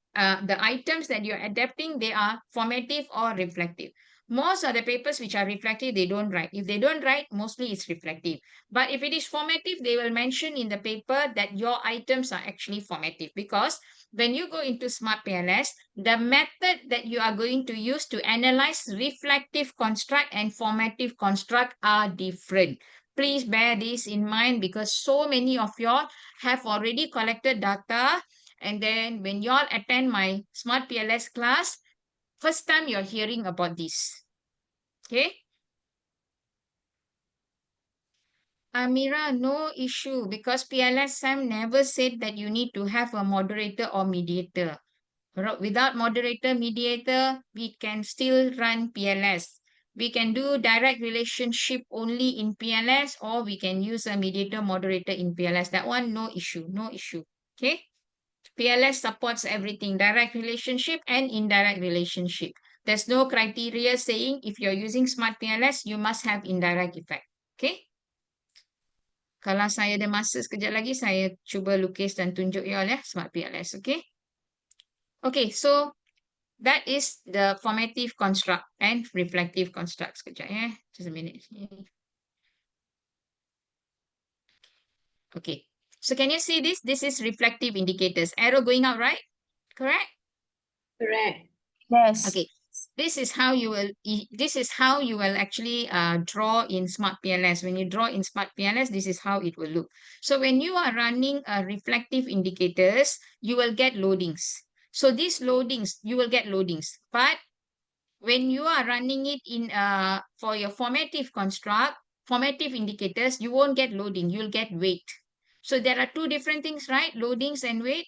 items that you're adapting, they are formative or reflective. Most of the papers which are reflective, they don't write. If they don't write, mostly it's reflective. But if it is formative, they will mention in the paper that your items are actually formative, because when you go into SmartPLS, the method that you are going to use to analyze reflective construct and formative construct are different. Please bear this in mind, because so many of y'all have already collected data, and then when y'all attend my SmartPLS class, first time you're hearing about this. Okay? Amira, no issue, because PLS SEM never said that you need to have a moderator or mediator. Without moderator, mediator, we can still run PLS. We can do direct relationship only in PLS, or we can use a mediator moderator in PLS. That one, no issue. Okay? PLS supports everything, direct relationship and indirect relationship. There's no criteria saying if you're using SmartPLS, you must have indirect effect. Okay? Kalau saya ada masa sekejap lagi, saya cuba lukis dan tunjuk you all ya, SmartPLS. Okay? Okay, so that is the formative construct and reflective construct. Sekejap ya. Just a minute. Okay. So can you see this? This is reflective indicators. Arrow going out, right? Correct? Correct. Yes. Okay. This is how you will actually draw in SmartPLS. When you draw in SmartPLS, this is how it will look. So when you are running reflective indicators, you will get loadings. So these loadings, you will get loadings. But when you are running it in for your formative construct, formative indicators, you won't get loading, you'll get weight. So there are two different things, right? Loadings and weight.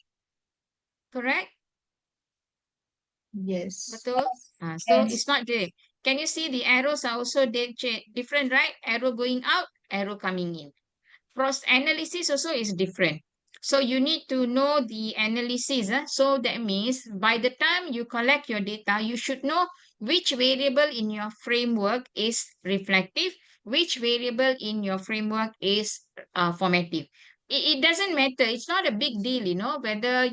Correct? Yes. Betul? So Yes. it's not there. Can you see the arrows are also different, right? Arrow going out, arrow coming in. Cross analysis also is different. So you need to know the analysis. So that means by the time you collect your data, you should know which variable in your framework is reflective, which variable in your framework is formative. it doesn't matter. It's not a big deal, whether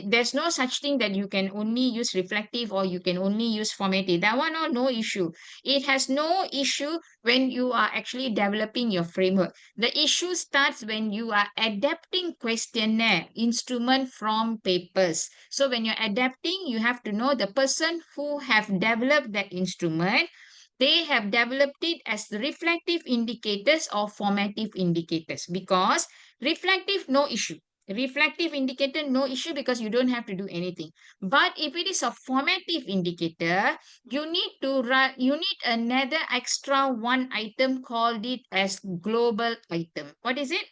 there's no such thing that you can only use reflective or you can only use formative. That one, no issue. It has no issue when you are actually developing your framework. The issue starts when you are adapting questionnaire instrument from papers. So when you're adapting, you have to know the person who have developed that instrument, they have developed it as reflective indicators or formative indicators, because reflective, no issue. Reflective indicator, no issue, because you don't have to do anything. But if it is a formative indicator, you need another extra one item called it as global item. What is it?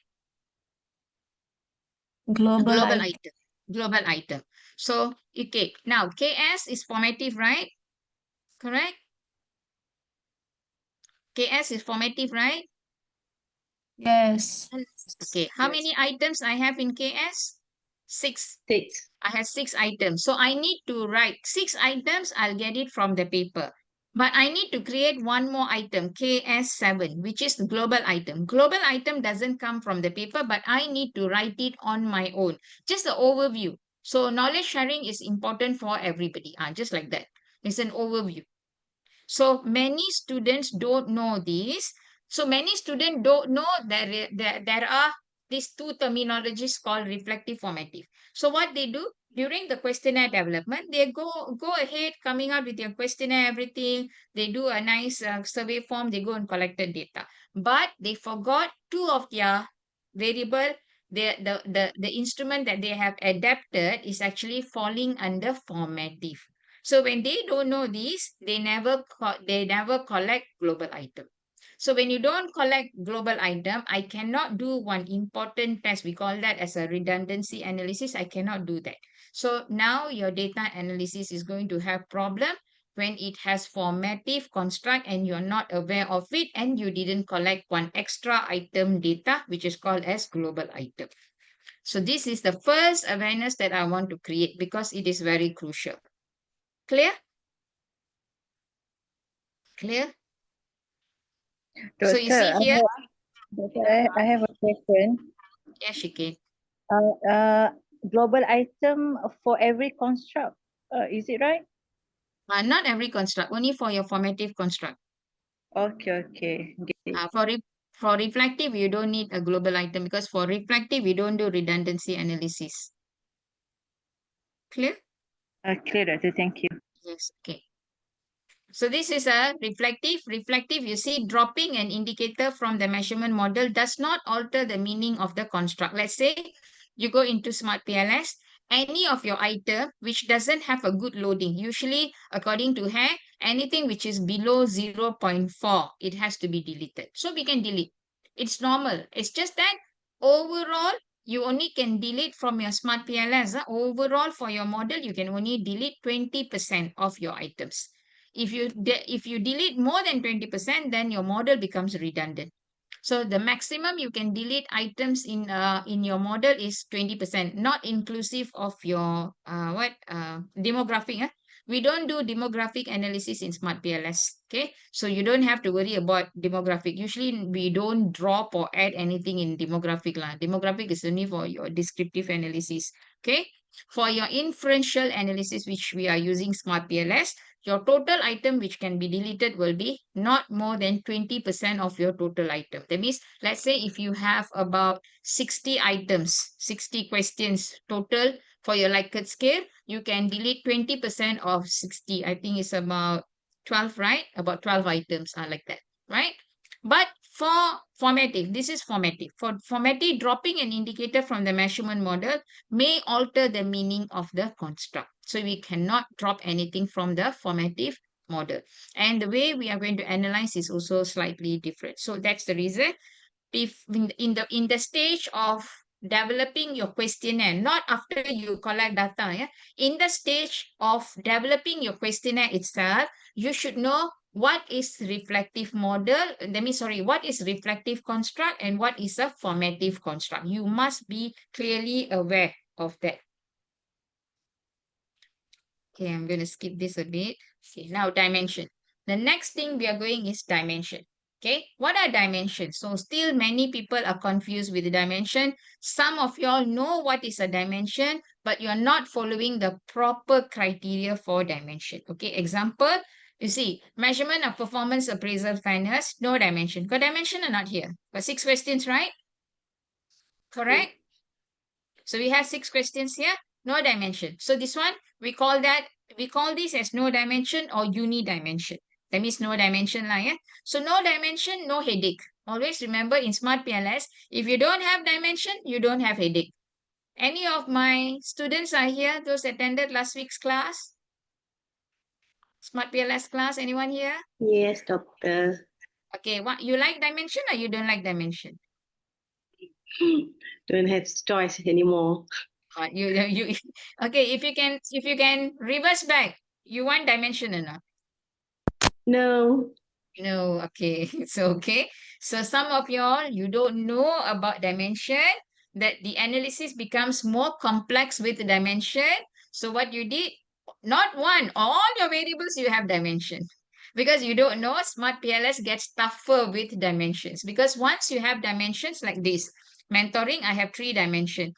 Global Global item. item. Global item. So, okay. Now, KS is formative, right? Correct? KS is formative, right? Yes. Okay. How Yes. many items I have in KS? 6. 6. I have 6 items. So I need to write 6 items. I'll get it from the paper. But I need to create one more item, KS7, which is global item. Global item doesn't come from the paper, but I need to write it on my own. Just the overview. So knowledge sharing is important for everybody. Just like that. It's an overview. So many students don't know this. So many students don't know that there are these two terminologies called reflective formative. So what they do during the questionnaire development, they go ahead coming up with their questionnaire, everything. They do a nice survey form. They go and collected data, but they forgot two of their variable. The instrument that they have adapted is actually falling under formative. So when they don't know this, they never collect global item. So when you don't collect global item, I cannot do one important test. We call that as a redundancy analysis. I cannot do that. So now your data analysis is going to have problem when it has formative construct and you're not aware of it and you didn't collect one extra item data, which is called as global item. So this is the first awareness that I want to create because it is very crucial. Clear? Clear? So you see here, I have a question. yeah, Shiki. Global item for every construct. Is it right? Not every construct, only for your formative construct. Okay. For reflective, you don't need a global item because for reflective, we don't do redundancy analysis. Clear? Clear, Doctor. Thank you. Yes, okay. So this is a reflective. Reflective, you see, dropping an indicator from the measurement model does not alter the meaning of the construct. Let's say you go into SmartPLS, any of your item which doesn't have a good loading, usually according to HAIR, anything which is below 0.4, it has to be deleted. So we can delete. It's normal. It's just that overall, you only can delete from your SmartPLS. Overall, for your model, you can only delete 20% of your items. If you delete more than 20%, then your model becomes redundant. So the maximum you can delete items in your model is 20%, not inclusive of your demographic. We don't do demographic analysis in SmartPLS. Okay, so you don't have to worry about demographic. Usually we don't drop or add anything in demographic lah. Demographic is only for your descriptive analysis. Okay, for your inferential analysis, which we are using SmartPLS, your total item which can be deleted will be not more than 20% of your total item. That means, let's say if you have about 60 items, 60 questions total for your Likert scale, you can delete 20% of 60. I think it's about 12, right? About 12 items are like that, right? But for formative, this is formative. For formative, dropping an indicator from the measurement model may alter the meaning of the construct. So we cannot drop anything from the formative model. And the way we are going to analyze is also slightly different. So that's the reason. If in the stage of developing your questionnaire, not after you collect data, yeah, in the stage of developing your questionnaire itself, you should know what is reflective model. What is reflective construct and what is a formative construct. You must be clearly aware of that. Okay, I'm going to skip this a bit. Okay, now dimension. The next thing we are going is dimension. Okay, what are dimensions? So still many people are confused with the dimension. Some of y'all know what is a dimension, but you're not following the proper criteria for dimension. Okay, example, you see, measurement of performance appraisal fairness, no dimension. Got dimension or not here? Got 6 questions, right? Correct? So we have 6 questions here, no dimension. So this one, we call this as no dimension or unidimension. That means no dimension lah, yeah? So no dimension, no headache. Always remember in SmartPLS, if you don't have dimension, you don't have headache. Any of my students are here, those attended last week's class? SmartPLS class, anyone here? Yes, doctor. Okay, what you like dimension or you don't like dimension? Don't have choice anymore. You okay, if you can reverse back, you want dimension or not? No. No, okay, it's okay. So some of y'all, you don't know about dimension, that the analysis becomes more complex with dimension. So what you did, not one, all your variables you have dimension. Because you don't know, SmartPLS gets tougher with dimensions. Because once you have dimensions like this, mentoring, I have 3 dimensions.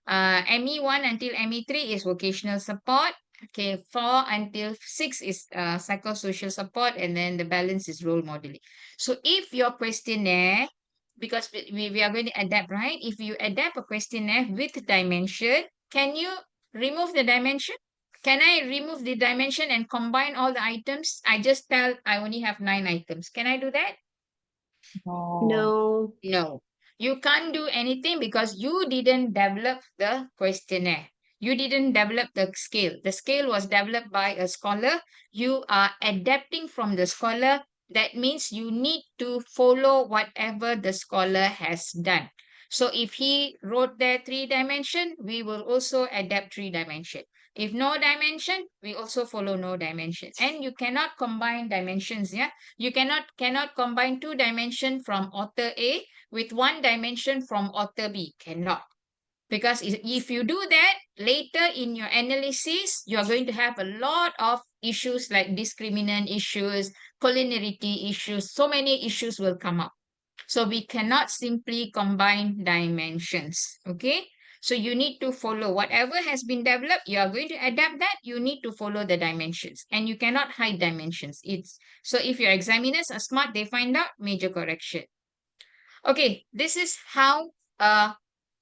ME1 until ME3 is vocational support. Okay, 4 until 6 is psychosocial support, and then the balance is role modeling. So if your questionnaire, because we are going to adapt, right? If you adapt a questionnaire with dimension, can you remove the dimension? Can I remove the dimension and combine all the items? I just tell I only have 9 items. Can I do that? No. No, you can't do anything because you didn't develop the questionnaire. You didn't develop the scale. The scale was developed by a scholar. You are adapting from the scholar. That means you need to follow whatever the scholar has done. So if he wrote there 3 dimension, we will also adapt 3 dimension. If no dimension, we also follow no dimension. And you cannot combine dimensions, yeah? You cannot combine 2 dimension from author A with 1 dimension from author B. Cannot. Because if you do that, later in your analysis, you are going to have a lot of issues like discriminant issues, collinearity issues. So many issues will come up. So we cannot simply combine dimensions. Okay. So you need to follow whatever has been developed. You are going to adapt that. You need to follow the dimensions, and you cannot hide dimensions. So if your examiners are smart, they find out major correction. Okay, this is how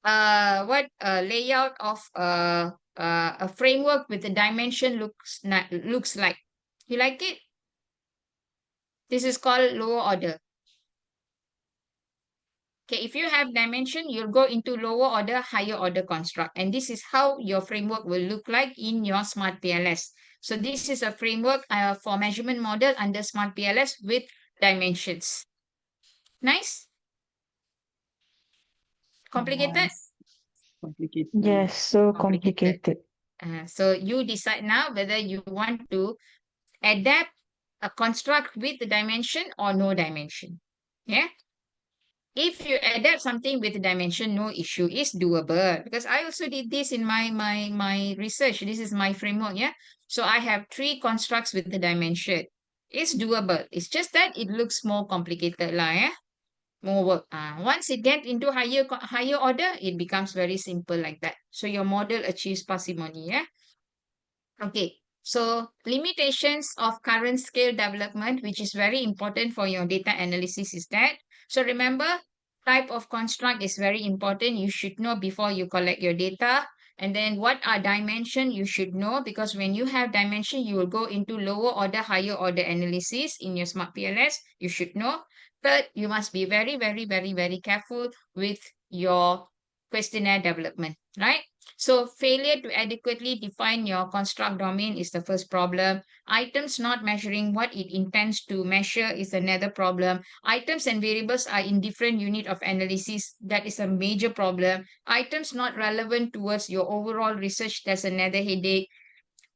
layout of a framework with a dimension looks like. You like it? This is called lower order. Okay, if you have dimension, you'll go into lower order, higher order construct. And this is how your framework will look like in your SmartPLS. So this is a framework for measurement model under SmartPLS with dimensions. Nice? Complicated? Complicated. Yes, so Complicated. complicated. So you decide now whether you want to adapt a construct with the dimension or no dimension. Yeah. If you adapt something with dimension, no issue, is doable. Because I also did this in my research. This is my framework, yeah. So I have 3 constructs with the dimension. It's doable. It's just that it looks more complicated lah, yeah. More work. Once it gets into higher order, it becomes very simple like that. So your model achieves parsimony, yeah. Okay. So limitations of current scale development, which is very important for your data analysis, is that. So remember, type of construct is very important. You should know before you collect your data. And then what are dimension, you should know, because when you have dimension, you will go into lower order, higher order analysis in your SmartPLS. You should know. Third, you must be very, very, very, very careful with your questionnaire development, right? So failure to adequately define your construct domain is the first problem. Items not measuring what it intends to measure is another problem. Items and variables are in different unit of analysis. That is a major problem. Items not relevant towards your overall research. That's another headache.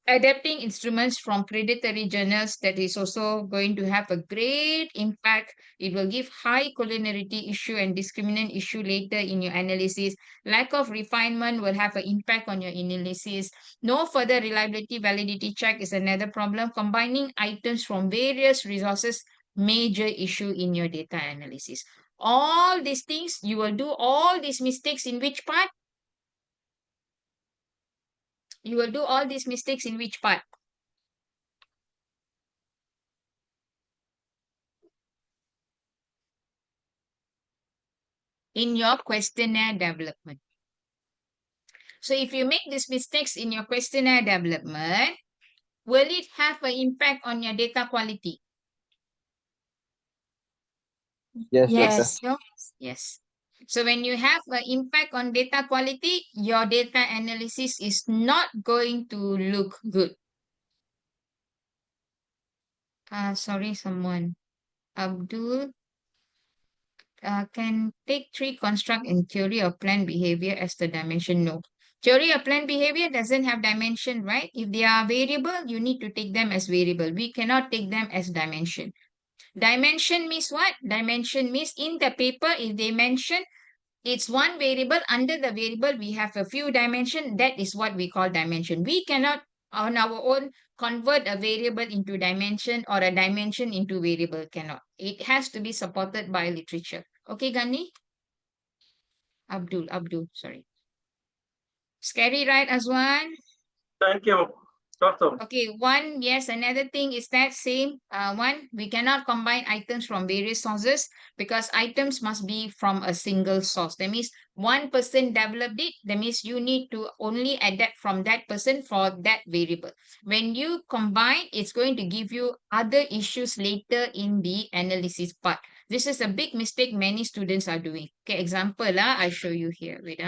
Adapting instruments from predatory journals, that is also going to have a great impact. It will give high collinearity issue and discriminant issue later in your analysis. Lack of refinement will have an impact on your analysis. No further reliability validity check is another problem. Combining items from various resources major issue in your data analysis. All these things, you will do all these mistakes in which part? You will do all these mistakes in which part? In your questionnaire development. So if you make these mistakes in your questionnaire development, will it have an impact on your data quality? Yes, Yes. No? Yes. So when you have an impact on data quality, your data analysis is not going to look good. Sorry, someone. Abdul can take three construct in theory of planned behavior as the dimension. No. Theory of planned behavior doesn't have dimension, right? If they are variable, you need to take them as variable. We cannot take them as dimension. Dimension means what? Dimension means in the paper, if they mention it's one variable, under the variable, we have a few dimension. That is what we call dimension. We cannot on our own convert a variable into dimension or a dimension into variable. Cannot. It has to be supported by literature. Okay, Gani? Abdul, sorry. Scary, right, Azwan? Thank you, Doctor. Okay, one, yes, another thing is that same one, we cannot combine items from various sources because items must be from a single source. That means one person developed it, that means you need to only adapt from that person for that variable. When you combine, it's going to give you other issues later in the analysis part. This is a big mistake many students are doing. Okay, example, I show you here. Wait,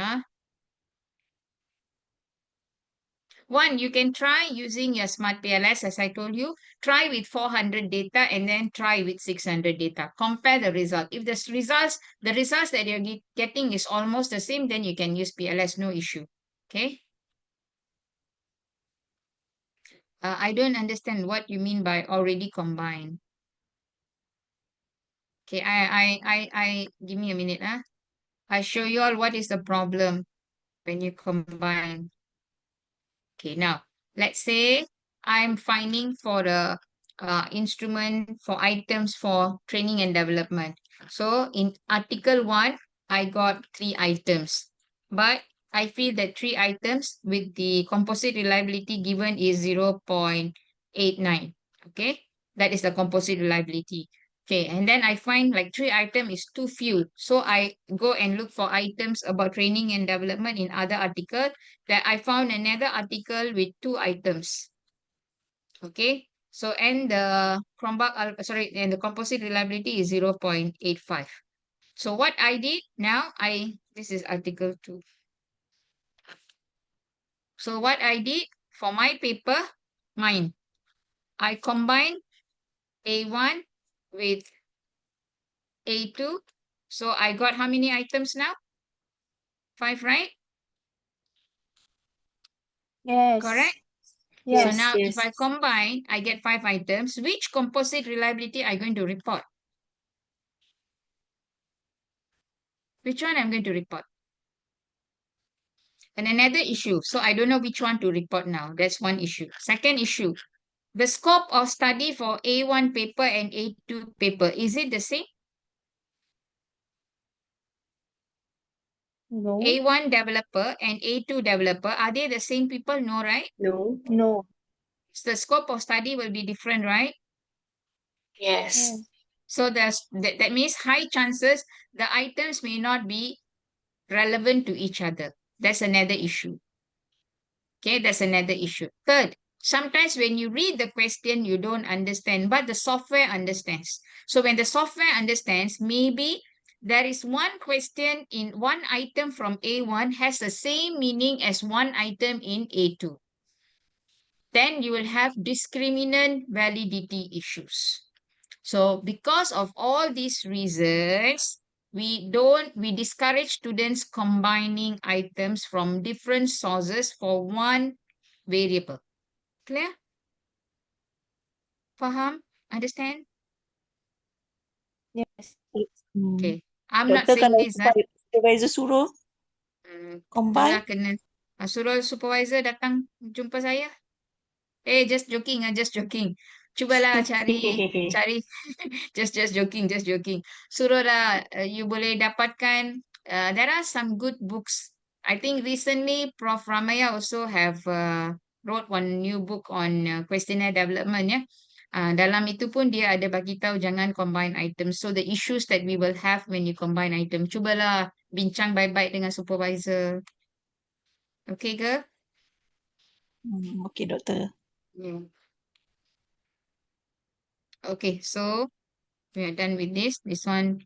One, you can try using your SmartPLS, as I told you. Try with 400 data and then try with 600 data. Compare the result. If the results that you're getting is almost the same, then you can use PLS, no issue. Okay. I don't understand what you mean by already combined. Okay, I give me a minute. I show you all what is the problem when you combine. Okay, now let's say I'm finding for the instrument for items for training and development. So in article 1, I got 3 items, but I feel that 3 items with the composite reliability given is 0.89. Okay, that is the composite reliability. Okay, and then I find like 3 items is too few. So I go and look for items about training and development in other article that I found another article with 2 items. Okay, so and the and the composite reliability is 0.85. So what I did now, this is article 2. So what I did for my paper, I combined A1 with A2. So I got how many items now? 5, right? Yes. Correct? Yes. So now if yes. I combine, I get 5 items. Which composite reliability are you going to report? Which one I'm going to report? And another issue. So I don't know which one to report now. That's one issue. Second issue. The scope of study for A1 paper and A2 paper, is it the same? No. A1 developer and A2 developer, are they the same people? No, right? No. No. So the scope of study will be different, right? Yes. So that means high chances the items may not be relevant to each other. That's another issue. Okay, that's another issue. Third, sometimes when you read the question, you don't understand, but the software understands. So when the software understands, maybe there is one question in one item from A1 has the same meaning as one item in A2. Then you will have discriminant validity issues. So because of all these reasons, we discourage students combining items from different sources for one variable. Clear? Faham? Understand? Yes. Okay. I'm not Doktor, saying kalau this. supervisor suruh Itulah combine, kena. Suruh supervisor datang jumpa saya. Just joking, just joking. Cubalah cari. Just joking. Suruhlah you boleh dapatkan. There are some good books. I think recently Prof. Ramaya also have wrote one new book on questionnaire development ya. Dalam itu pun dia ada bagi tahu jangan combine items. So the issues that we will have when you combine item. Cubalah bincang baik-baik dengan supervisor. Okay ke? Okay, Doktor. Yeah. Okay, so we are done with this. This one.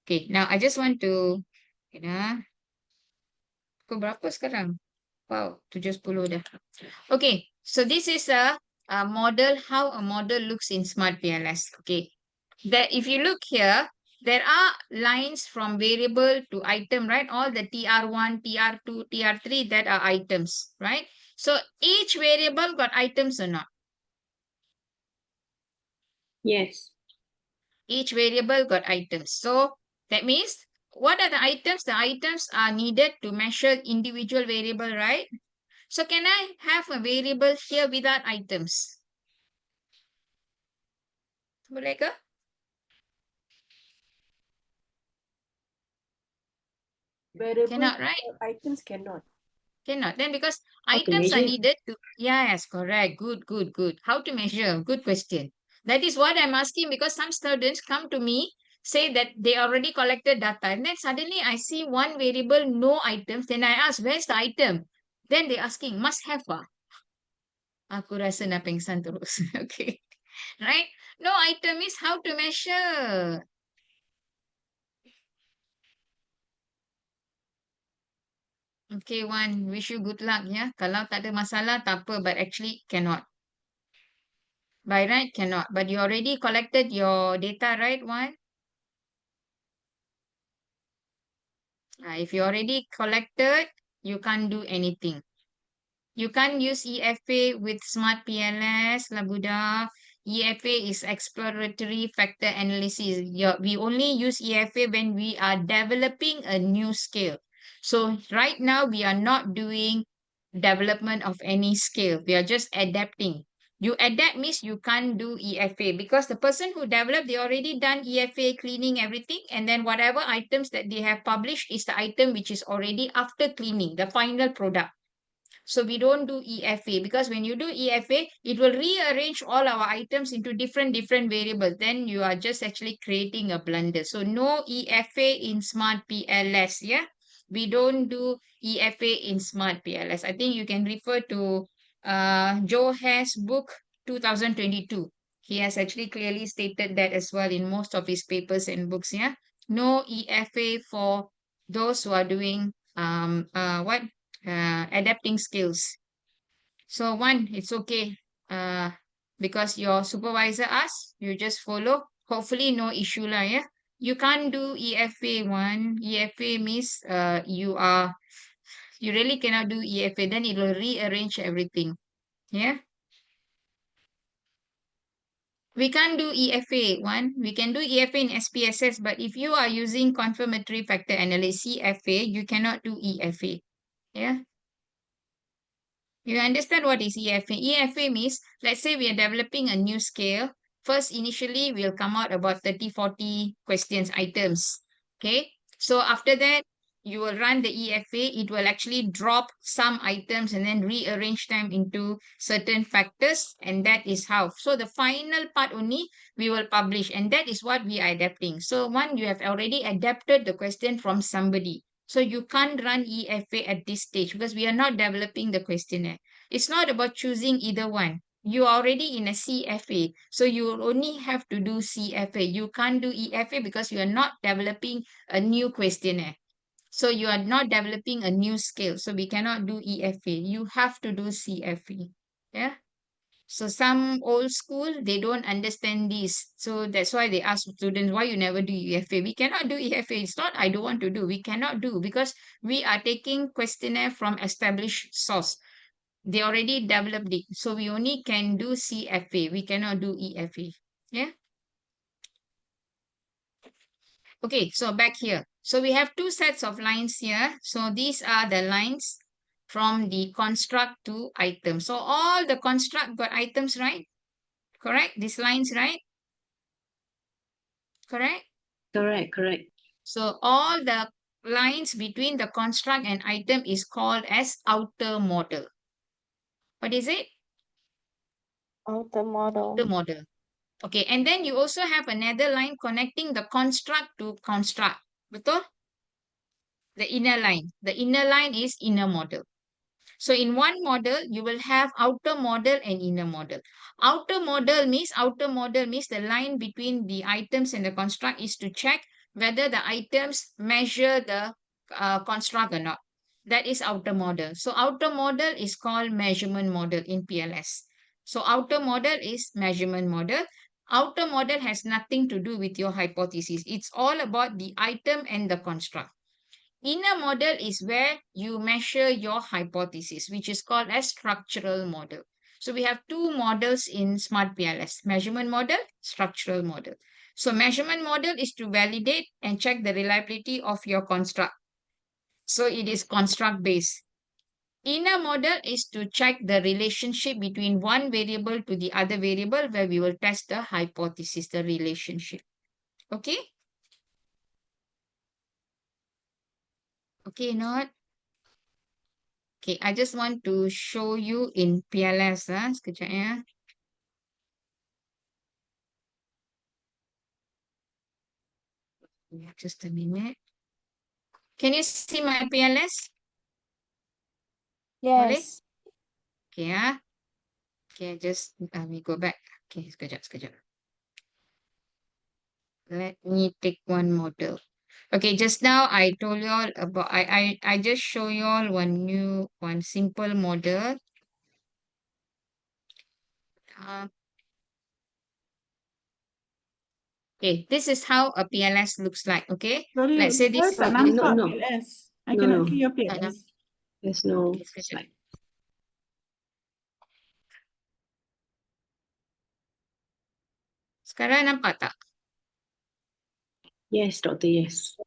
Okay, now I just want to pukul berapa sekarang? Wow, 7:10 dah. Okay, so this is a model, how a model looks in SmartPLS. Okay, that if you look here, there are lines from variable to item, right? All the TR1, TR2, TR3, that are items, right? So each variable got items or not? Yes. Each variable got items. So that means, what are the items? The items are needed to measure individual variable, right? So can I have a variable here without items? Boleh ke? Variable Cannot, right? items cannot. Cannot. Then because How to items are measure? needed to, yes, correct. Good. How to measure? Good question. That is what I'm asking, because some students come to me, say that they already collected data, and then suddenly I see one variable, no items. Then I ask, where's the item? Then they asking, must have ah? Aku rasa nak pengsan terus. Okay. Right? No item is how to measure. Okay, Wan, wish you good luck ya. Kalau tak ada masalah, tak apa, but actually cannot. By right, cannot. But you already collected your data, right, Wan? If you already collected, you can't do anything. You can't use EFA with SmartPLS, Labuda. EFA is exploratory factor analysis. We only use EFA when we are developing a new scale. So right now, we are not doing development of any scale. We are just adapting. You adapt means you can't do EFA, because the person who developed, they already done EFA, cleaning everything, and then whatever items that they have published is the item which is already after cleaning, the final product. So we don't do EFA, because when you do EFA, it will rearrange all our items into different variables. Then you are just actually creating a blunder. So no EFA in SmartPLS, yeah? We don't do EFA in SmartPLS. I think you can refer to Joe Hare's book 2022. He has actually clearly stated that as well in most of his papers and books, yeah? No EFA for those who are doing adapting skills. So one, it's okay. Because your supervisor asks, you just follow. Hopefully no issue lah, yeah. You can't do EFA one. EFA means you really cannot do EFA. Then it will rearrange everything. Yeah. We can't do EFA one. We can do EFA in SPSS, but if you are using confirmatory factor analysis, CFA, you cannot do EFA. Yeah. You understand what is EFA? EFA means, let's say we are developing a new scale. First, initially, we'll come out about 30, 40 questions, items. Okay. So after that, you will run the EFA. It will actually drop some items and then rearrange them into certain factors. And that is how. So the final part only we will publish. And that is what we are adapting. So one, you have already adapted the question from somebody. So you can't run EFA at this stage because we are not developing the questionnaire. It's not about choosing either one. You are already in a CFA. So you will only have to do CFA. You can't do EFA because you are not developing a new questionnaire. So you are not developing a new scale. So we cannot do EFA. You have to do CFA. Yeah. So some old school, they don't understand this. So that's why they ask students, why you never do EFA? We cannot do EFA. It's not I don't want to do. We cannot do because we are taking questionnaire from established source. They already developed it. So we only can do CFA. We cannot do EFA. Yeah. Okay, so back here. So we have two sets of lines here. So these are the lines from the construct to item. So all the construct got items, right? Correct? These lines, right? Correct? Correct. So all the lines between the construct and item is called as outer model. What is it? Outer model. Outer model. Okay, and then you also have another line connecting the construct to construct. Betul? The inner line. The inner line is inner model. So in one model, you will have outer model and inner model. Outer model means the line between the items and the construct is to check whether the items measure the construct or not. That is outer model. So outer model is called measurement model in PLS. So outer model is measurement model. Outer model has nothing to do with your hypothesis. It's all about the item and the construct. Inner model is where you measure your hypothesis, which is called as structural model. So we have two models in SmartPLS, measurement model, structural model. So measurement model is to validate and check the reliability of your construct. So it is construct based. Inner model is to check the relationship between one variable to the other variable where we will test the hypothesis, the relationship. Okay? Okay, not? Okay, I just want to show you in PLS. Sekejap ya. Just a minute. Can you see my PLS? Boleh? Yes. Okay, ya. Okay, just let me go back. Okay, sekejap. Let me take one model. Okay, just now I told you all about, I just show you all one simple model. Okay, this is how a PLS looks like, okay? Sorry, Let's say this. tak No, nampak no. PLS. I No, cannot no. see your Tak PLS. There's no Okay, sekejap. slide. Sekarang nampak tak? Yes, Doctor, yes.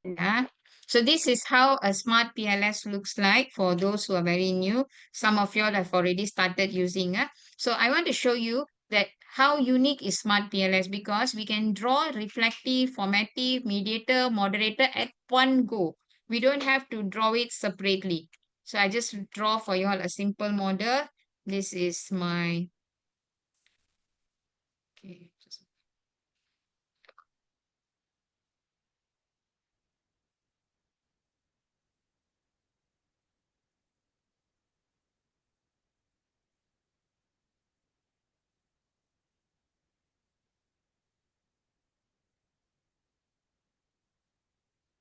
Yeah. So this is how a smart PLS looks like for those who are very new. Some of you all have already started using. So I want to show you that how unique is smart PLS because we can draw reflective, formative, mediator, moderator at one go. We don't have to draw it separately. So I just draw for you all a simple model. This is my, okay,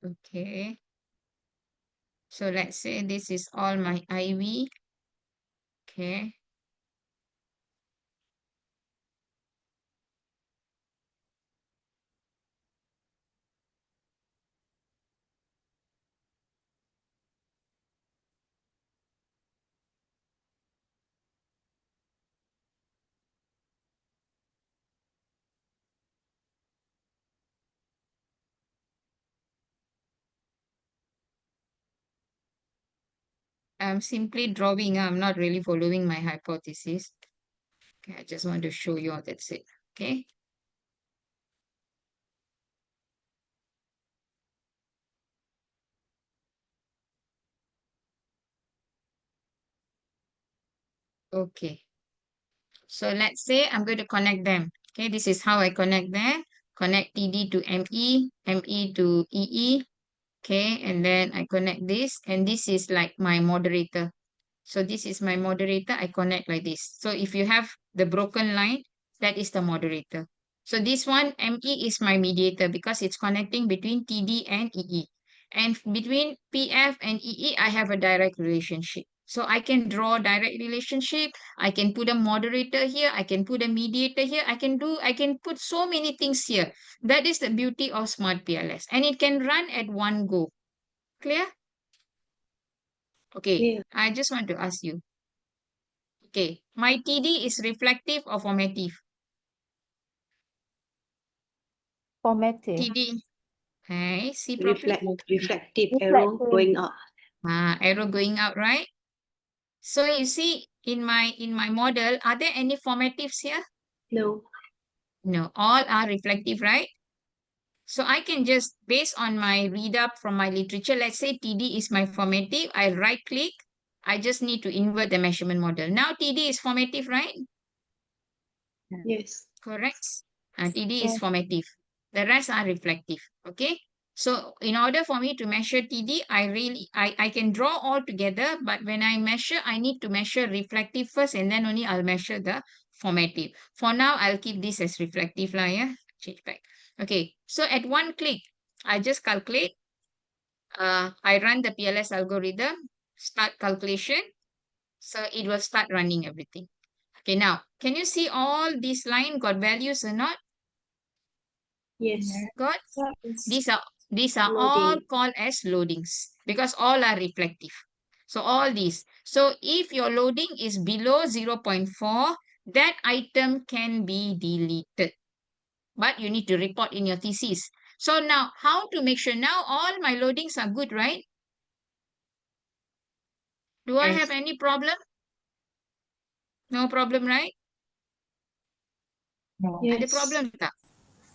okay. So let's say this is all my IV. Okay. I'm simply drawing. I'm not really following my hypothesis. Okay, I just want to show you all, that's it. Okay. Okay. So let's say I'm going to connect them. Okay, this is how I connect them. Connect TD to ME, ME to EE. Okay, and then I connect this, and this is like my moderator. So this is my moderator. I connect like this. So if you have the broken line, that is the moderator. So this one, ME is my mediator because it's connecting between TD and EE. And between PF and EE, I have a direct relationship. So I can draw direct relationship. I can put a moderator here. I can put a mediator here. I can put so many things here. That is the beauty of SmartPLS. And it can run at one go. Clear? Okay, Clear. I just want to ask you. Okay, my TD is reflective or formative? Formative. TD. Okay, see properly. Reflective arrow Reflective. going up. Arrow going out, right? So you see in my model, are there any formatives here? No. No, all are reflective, right? So I can just, based on my read up from my literature, let's say TD is my formative, I right click, I just need to invert the measurement model. Now TD is formative, right? Yes. Correct. TD is Yes. formative. The rest are reflective. Okay. So in order for me to measure TD, I can draw all together, but when I measure, I need to measure reflective first, and then only I'll measure the formative. For now, I'll keep this as reflective lah, yeah. Change back. Okay. So at one click, I just calculate. I run the PLS algorithm, start calculation. So it will start running everything. Okay, now, can you see all these line got values or not? Yes. Got? Yes. These are all Loading. called as loadings because all are reflective. So all these. So if your loading is below 0.4, that item can be deleted. But you need to report in your thesis. So now, how to make sure? Now all my loadings are good, right? Do I have Yes. any problem? No problem, right? No. Ada Yes. problem tak?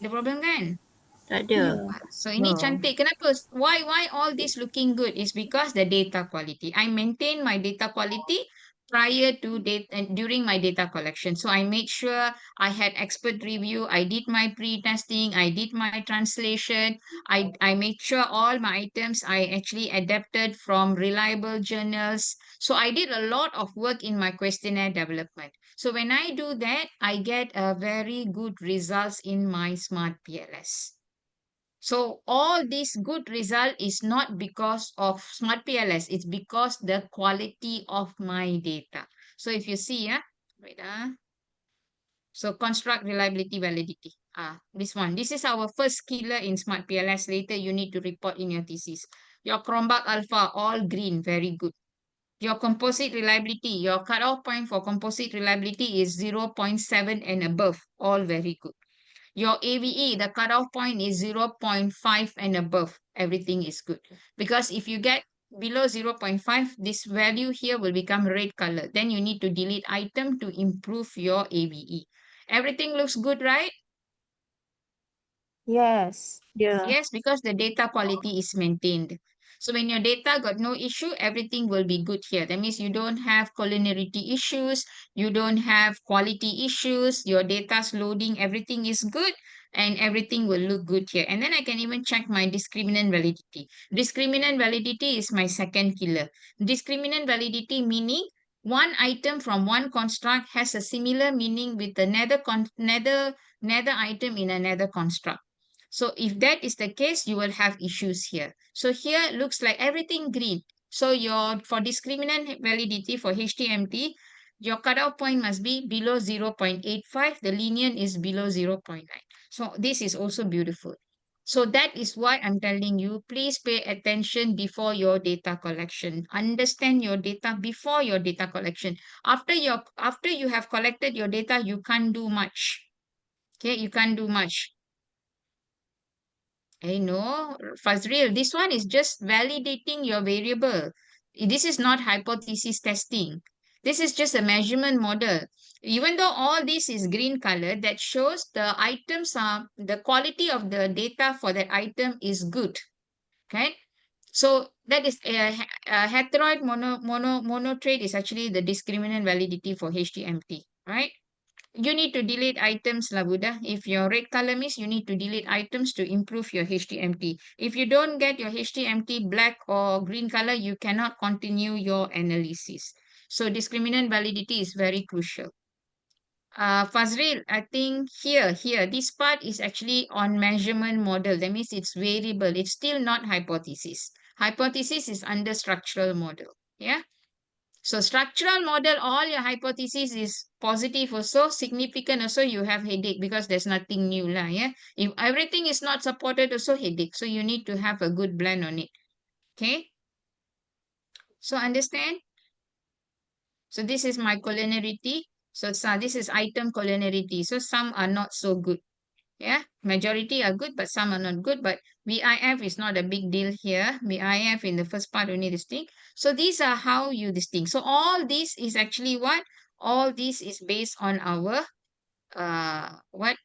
Ada problem kan? Tak ada. So ini No. cantik. Kenapa? Why all this looking good is because the data quality. I maintain my data quality prior to data during my data collection. So I made sure I had expert review. I did my pre-testing. I did my translation. I made sure all my items I actually adapted from reliable journals. So I did a lot of work in my questionnaire development. So when I do that, I get a very good results in my SmartPLS. So all this good result is not because of SmartPLS, it's because the quality of my data. So if you see, wait, so construct reliability validity. This one. This is our first killer in SmartPLS. Later you need to report in your thesis. Your Chromebug Alpha, all green, very good. Your composite reliability, your cutoff point for composite reliability is 0.7 and above, all very good. Your AVE, the cutoff point is 0.5 and above. Everything is good. Because if you get below 0.5, this value here will become red color. Then you need to delete item to improve your AVE. Everything looks good, right? Yes. Yeah. Yes, because the data quality is maintained. So when your data got no issue, everything will be good here. That means you don't have collinearity issues, you don't have quality issues, your data's loading, everything is good, and everything will look good here. And then I can even check my discriminant validity. Discriminant validity is my second killer. Discriminant validity meaning one item from one construct has a similar meaning with another item in another construct. So if that is the case, you will have issues here. So here it looks like everything green. So for discriminant validity for HTMT, your cutoff point must be below 0.85. The linear is below 0.9. So this is also beautiful. So that is why I'm telling you, please pay attention before your data collection. Understand your data before your data collection. After you have collected your data, you can't do much. Okay, you can't do much. I know, Fazril, this one is just validating your variable. This is not hypothesis testing. This is just a measurement model. Even though all this is green color, that shows the quality of the data for that item is good. Okay. So that is a heteroid monotrade is actually the discriminant validity for HTMT, right? You need to delete items, Labuda. If your red color means you need to delete items to improve your HTMT. If you don't get your HTMT black or green color, you cannot continue your analysis. So discriminant validity is very crucial. Fazril, I think here, this part is actually on measurement model. That means it's variable. It's still not hypothesis. Hypothesis is under structural model. Yeah. So structural model, all your hypothesis is positive also, significant also, you have headache because there's nothing new lah, yeah. If everything is not supported also headache. So you need to have a good blend on it. Okay. So understand? So this is my collinearity. So this is item collinearity. So some are not so good. Yeah, majority are good, but some are not good. But VIF is not a big deal here. VIF in the first part only this thing. So these are how you distinct. So all this is actually what? All this is based on our what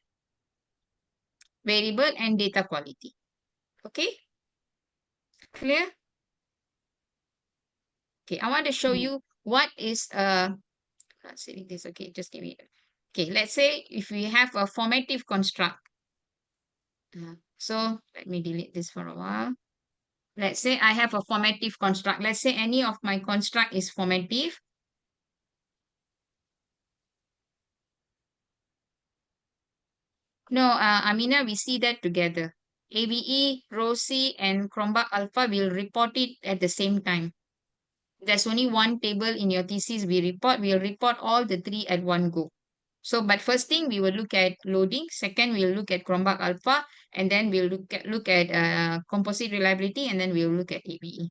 variable and data quality. Okay, clear? Okay, I want to show you what is not saving this. Okay, just give me. Okay, let's say if we have a formative construct. So let me delete this for a while. Let's say I have a formative construct. Let's say any of my construct is formative. No, Amina, we see that together. ABE, Rho C, and Chromba Alpha will report it at the same time. There's only one table in your thesis we'll report all the three at one go. So, but first thing we will look at loading. Second, we'll look at Chromba Alpha, and then we'll look at composite reliability, and then we'll look at ABE.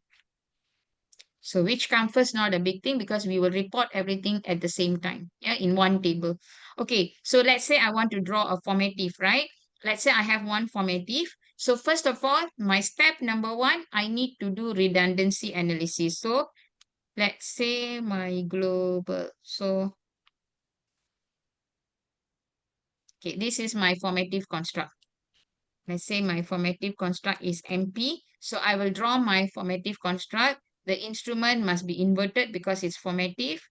So which comes first, not a big thing because we will report everything at the same time, yeah, in one table. Okay, so let's say I want to draw a formative, right? Let's say I have one formative. So first of all, my step number one, I need to do redundancy analysis. So let's say my global. So, okay, this is my formative construct. Let's say my formative construct is MP. So I will draw my formative construct. The instrument must be inverted because it's formative.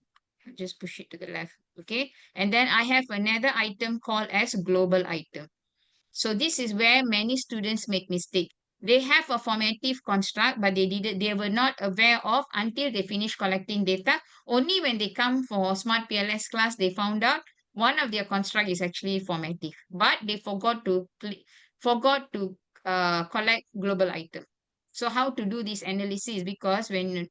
Just push it to the left. Okay. And then I have another item called as global item. So this is where many students make mistake. They have a formative construct, but they were not aware of until they finish collecting data. Only when they come for SmartPLS class, they found out one of their construct is actually formative, but they forgot to collect global item. So how to do this analysis? Because when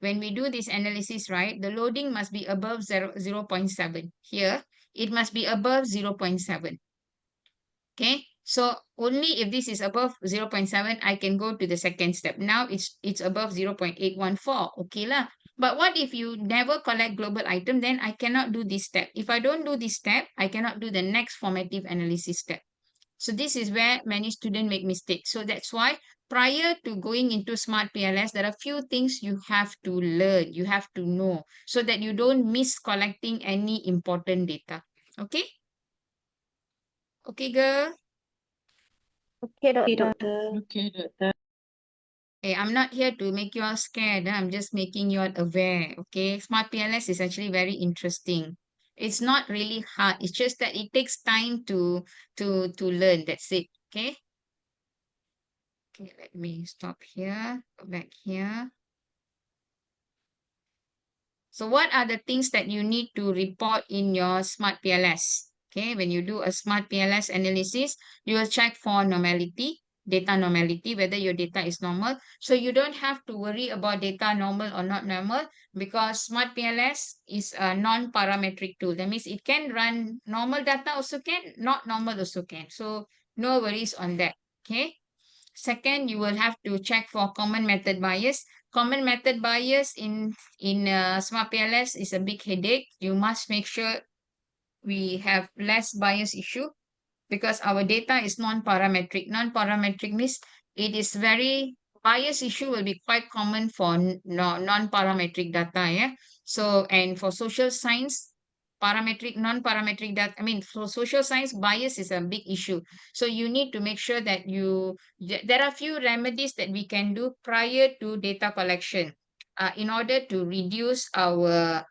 we do this analysis, right, the loading must be above 0.7. Here, it must be above 0.7. Okay, so only if this is above 0.7, I can go to the second step. Now it's above 0.814. Okay lah. But what if you never collect global item, then I cannot do this step. If I don't do this step, I cannot do the next formative analysis step. So this is where many students make mistakes. So that's why prior to going into SmartPLS, there are few things you have to learn, you have to know, so that you don't miss collecting any important data. Okay? Okay, girl? Okay, Okay, doctor. doctor. Okay, doctor. Hey, I'm not here to make you all scared. I'm just making you all aware. Okay? SmartPLS is actually very interesting. It's not really hard. It's just that it takes time to learn. That's it. Okay? Okay, let me stop here, go back here. So what are the things that you need to report in your SmartPLS? Okay, when you do a SmartPLS analysis, you will check for normality, data normality, whether your data is normal. So you don't have to worry about data normal or not normal because SmartPLS is a non-parametric tool. That means it can run normal data also can, not normal also can. So no worries on that. Okay. Second, you will have to check for common method bias. Common method bias in SmartPLS is a big headache. You must make sure we have less bias issue because our data is non-parametric. Non-parametric means it is very bias issue will be quite common for non-parametric data. Yeah. So and for social science, parametric, non-parametric data. I mean, for social science, bias is a big issue. So you need to make sure that there are few remedies that we can do prior to data collection, in order to reduce our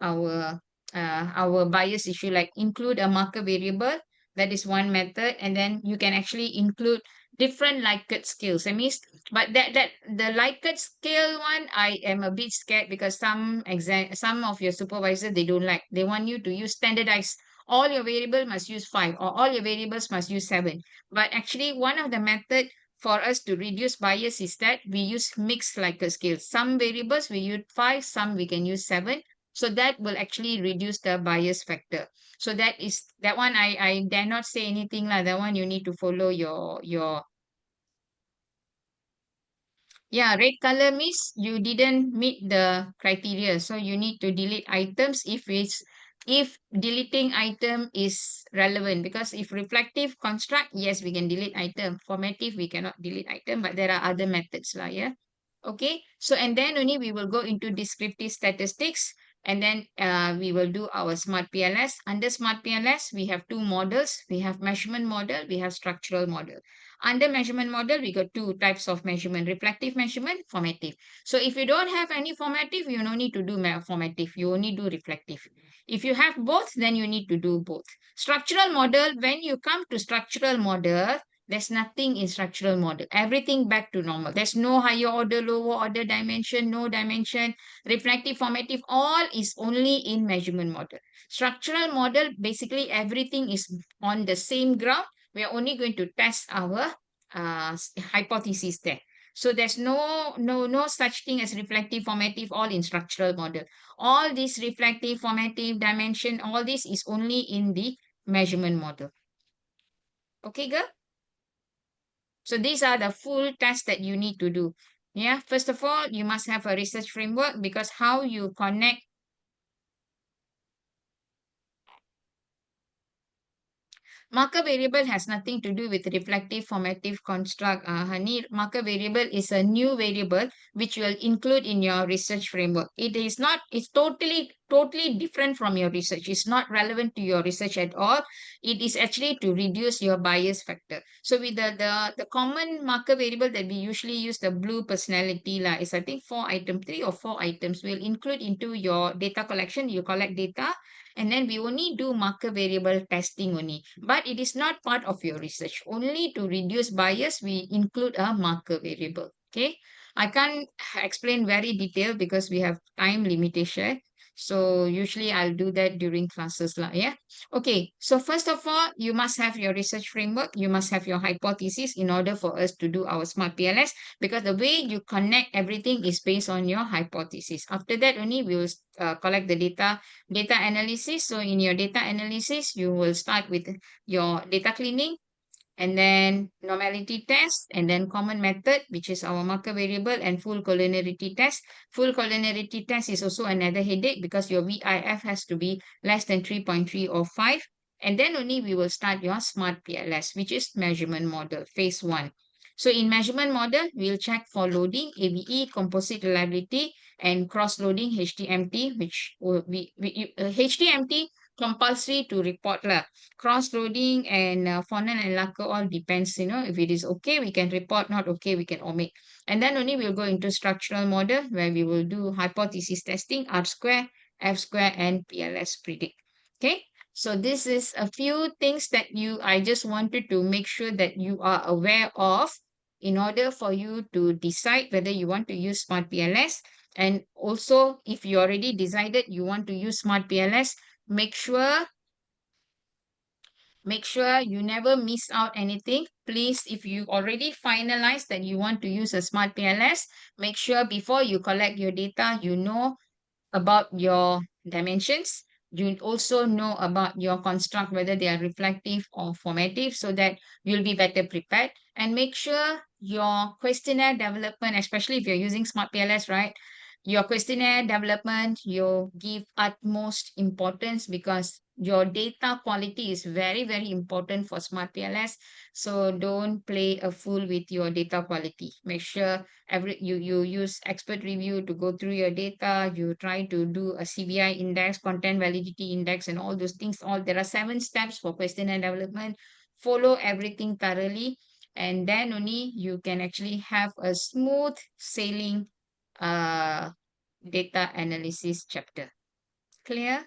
bias issue. Like include a marker variable. That is one method, and then you can actually include different Likert scales. I mean, but that the Likert scale one, I am a bit scared because some of your supervisors they don't like. They want you to use standardized. All your variable must use 5, or all your variables must use 7. But actually, one of the method for us to reduce bias is that we use mixed Likert scales. Some variables we use 5, some we can use 7. So that will actually reduce the bias factor. So that one I dare not say anything lah. That one you need to follow your yeah, red color means you didn't meet the criteria. So you need to delete items if deleting item is relevant, because if reflective construct, yes, we can delete item. Formative, we cannot delete item, but there are other methods lah, yeah. Okay, so and then only we will go into descriptive statistics. And then we will do our SmartPLS. Under SmartPLS, we have two models. We have measurement model, we have structural model. Under measurement model, we got two types of measurement, reflective measurement, formative. So if you don't have any formative, you no need to do formative, you only do reflective. If you have both, then you need to do both. Structural model, when you come to structural model, there's nothing in structural model. Everything back to normal. There's no higher order, lower order dimension, no dimension, reflective, formative, all is only in measurement model. Structural model, basically everything is on the same ground. We are only going to test our hypothesis there. So there's no such thing as reflective, formative, all in structural model. All this reflective, formative, dimension, all this is only in the measurement model. Okay, girl? So these are the full tests that you need to do. Yeah, first of all, you must have a research framework, because how you connect marker variable has nothing to do with reflective formative construct, honey. Marker variable is a new variable which you will include in your research framework. It is not, it's totally different from your research. It's not relevant to your research at all. It is actually to reduce your bias factor. So with the common marker variable that we usually use, the blue personality is I think 3 or 4 items we'll include into your data collection. You collect data, and then we only do marker variable testing only. But it is not part of your research. Only to reduce bias, we include a marker variable. Okay. I can't explain very detailed because we have time limitation. So usually I'll do that during classes lah, yeah. Okay, so first of all, you must have your research framework. You must have your hypothesis in order for us to do our SmartPLS, because the way you connect everything is based on your hypothesis. After that only we will collect the data analysis. So in your data analysis, you will start with your data cleaning, and then normality test, and then common method, which is our marker variable, and full collinearity test. Full collinearity test is also another headache because your VIF has to be less than 3.3 or 5. And then only we will start your SmartPLS, which is measurement model, phase 1. So in measurement model, we'll check for loading, AVE, composite reliability, and cross-loading HTMT, which HTMT compulsory to report lah. Cross-loading and Fornan and lacquer all depends, if it is okay, we can report, not okay, we can omit. And then only we'll go into structural model where we will do hypothesis testing, R square, F square, and PLS predict. Okay. So this is a few things that I just wanted to make sure that you are aware of in order for you to decide whether you want to use SmartPLS. And also, if you already decided you want to use SmartPLS, make sure you never miss out anything. Please, if you already finalized that you want to use a SmartPLS, make sure before you collect your data, you know about your dimensions. You also know about your construct, whether they are reflective or formative, so that you'll be better prepared. And make sure your questionnaire development, especially if you're using SmartPLS, right? Your questionnaire development, you give utmost importance, because your data quality is very, very important for SmartPLS. So don't play a fool with your data quality. Make sure you use expert review to go through your data. You try to do a CVI index, content validity index, and all those things. There are 7 steps for questionnaire development. Follow everything thoroughly, and then only you can actually have a smooth sailing data analysis chapter. Clear?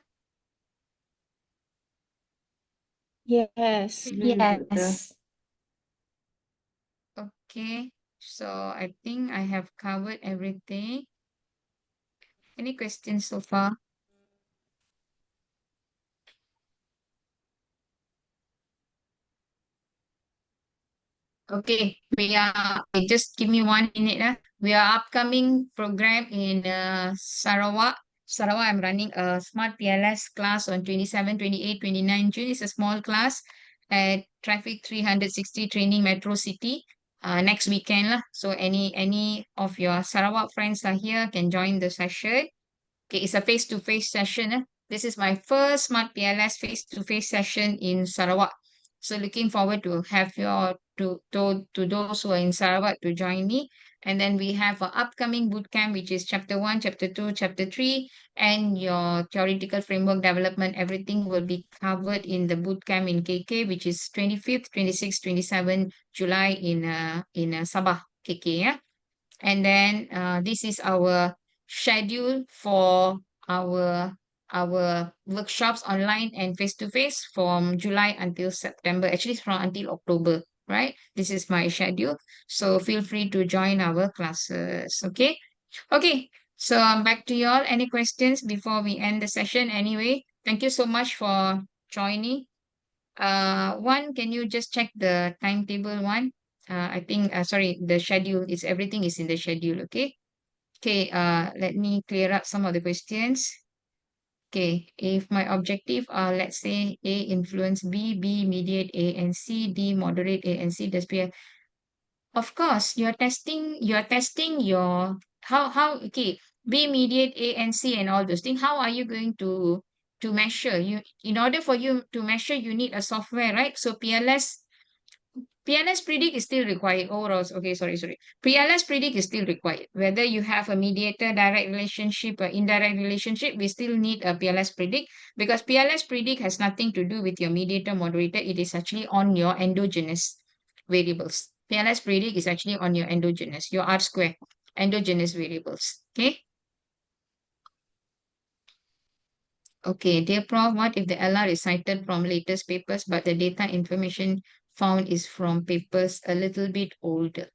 Yes. Yes. Okay, so I think I have covered everything. Any questions so far? Okay, just give me 1 minute. We are upcoming program in Sarawak. I'm running a SmartPLS class on 27, 28, 29 June. It's a small class at Traffic 360 Training Metro City next weekend lah. So any of your Sarawak friends are here can join the session. Okay, it's a face-to-face session. This is my first SmartPLS face-to-face session in Sarawak. So looking forward to have your to those who are in Sarawak to join me. And then we have an upcoming bootcamp, which is chapter 1, chapter 2, chapter 3, and your theoretical framework development. Everything will be covered in the bootcamp in KK, which is 25th, 26th, 27th July in Sabah, KK. Yeah. And then this is our schedule for our workshops online and face-to-face from July until September, actually from until October, right? This is my schedule. So feel free to join our classes. Okay. Okay. So back to you all. Any questions before we end the session? Anyway, thank you so much for joining. One, can you just check the timetable one? I think, sorry, the schedule is everything is in the schedule. Okay. Okay. Let me clear up some of the questions. Okay. If my objective are, let's say, A influence B, B mediate A and C, D moderate A and C, does be a, of course, you're testing your, okay, B mediate A and C and all those things. How are you going to measure? In order for you to measure, you need a software, right? So PLS predict is still required. Overall, okay, sorry. PLS predict is still required. Whether you have a mediator direct relationship or indirect relationship, we still need a PLS predict, because PLS predict has nothing to do with your mediator moderator. It is actually on your endogenous variables. PLS predict is actually on your endogenous, your R square, endogenous variables. Okay. Okay, dear Prof, what if the LR is cited from latest papers, but the data information found is from papers a little bit older?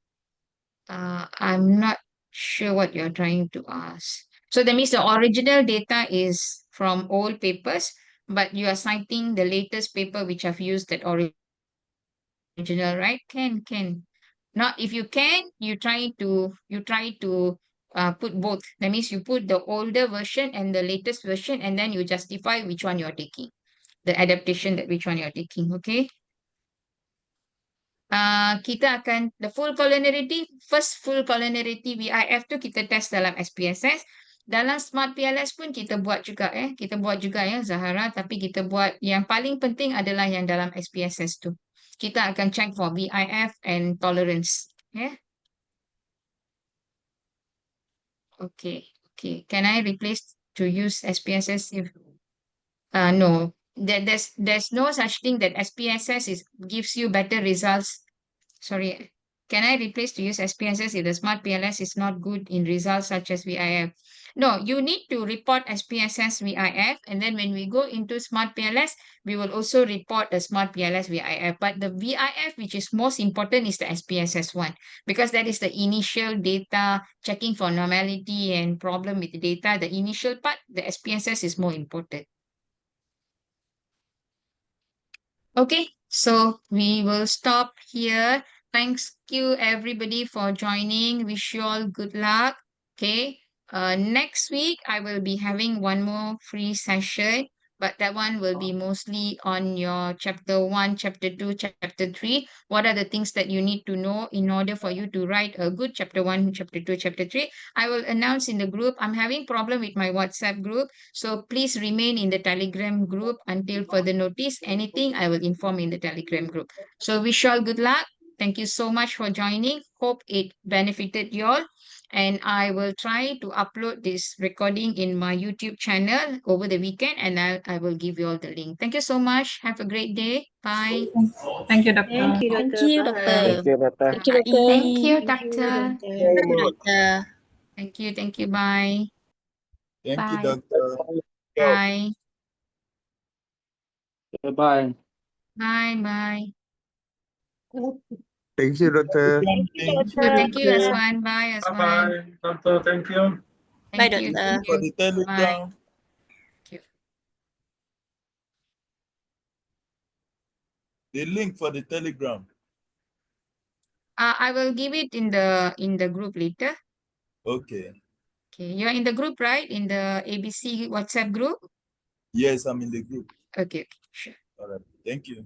I'm not sure what you're trying to ask. So that means the original data is from old papers, but you are citing the latest paper which have used that original, right? Can. Not if you can, you try to put both. That means you put the older version and the latest version, and then you justify which one you're taking, the adaptation that which one you're taking. Okay. Kita akan the full collinearity, first full collinearity VIF tu kita test dalam SPSS. Dalam SmartPLS pun kita buat juga kita buat juga ya Zahara, tapi kita buat yang paling penting adalah yang dalam SPSS tu. Kita akan check for VIF and tolerance. Okay. Can I replace to use SPSS if no. There's no such thing that SPSS gives you better results. Sorry. Can I replace to use SPSS if the SmartPLS is not good in results such as VIF? No, you need to report SPSS VIF, and then when we go into SmartPLS, we will also report the SmartPLS VIF. But the VIF, which is most important, is the SPSS one, because that is the initial data, checking for normality and problem with the data. The initial part, the SPSS is more important. Okay, so we will stop here. Thanks you everybody for joining. Wish you all good luck. Okay. Next week I will be having one more free session, but that one will be mostly on your chapter 1, chapter 2, chapter 3. What are the things that you need to know in order for you to write a good chapter 1, chapter 2, chapter 3? I will announce in the group. I'm having problem with my WhatsApp group, so please remain in the Telegram group until further notice. Anything I will inform in the Telegram group. So wish you all good luck. Thank you so much for joining. Hope it benefited you all. And I will try to upload this recording in my YouTube channel over the weekend, and I will give you all the link. Thank you so much. Have a great day. Bye. Thank you, Doctor. Thank you, Thank Doctor. you, Bye. Doctor. Thank you, Doctor. Thank you, Doctor. Thank you, Doctor. Thank you, Doctor. Thank you. Bye. Thank you, Bye. Doctor. Bye. Bye. Bye. Thank you, Doctor. Thank you, Aswan. Bye, Aswan. Bye-bye. Doctor, thank you. Bye, Thank you. Doctor. Thank For you. the Telegram. Bye. The link for the Telegram. I will give it in the group later. Okay. Okay, you're in the group, right? In the ABC WhatsApp group? Yes, I'm in the group. Okay, sure. All right. Thank you.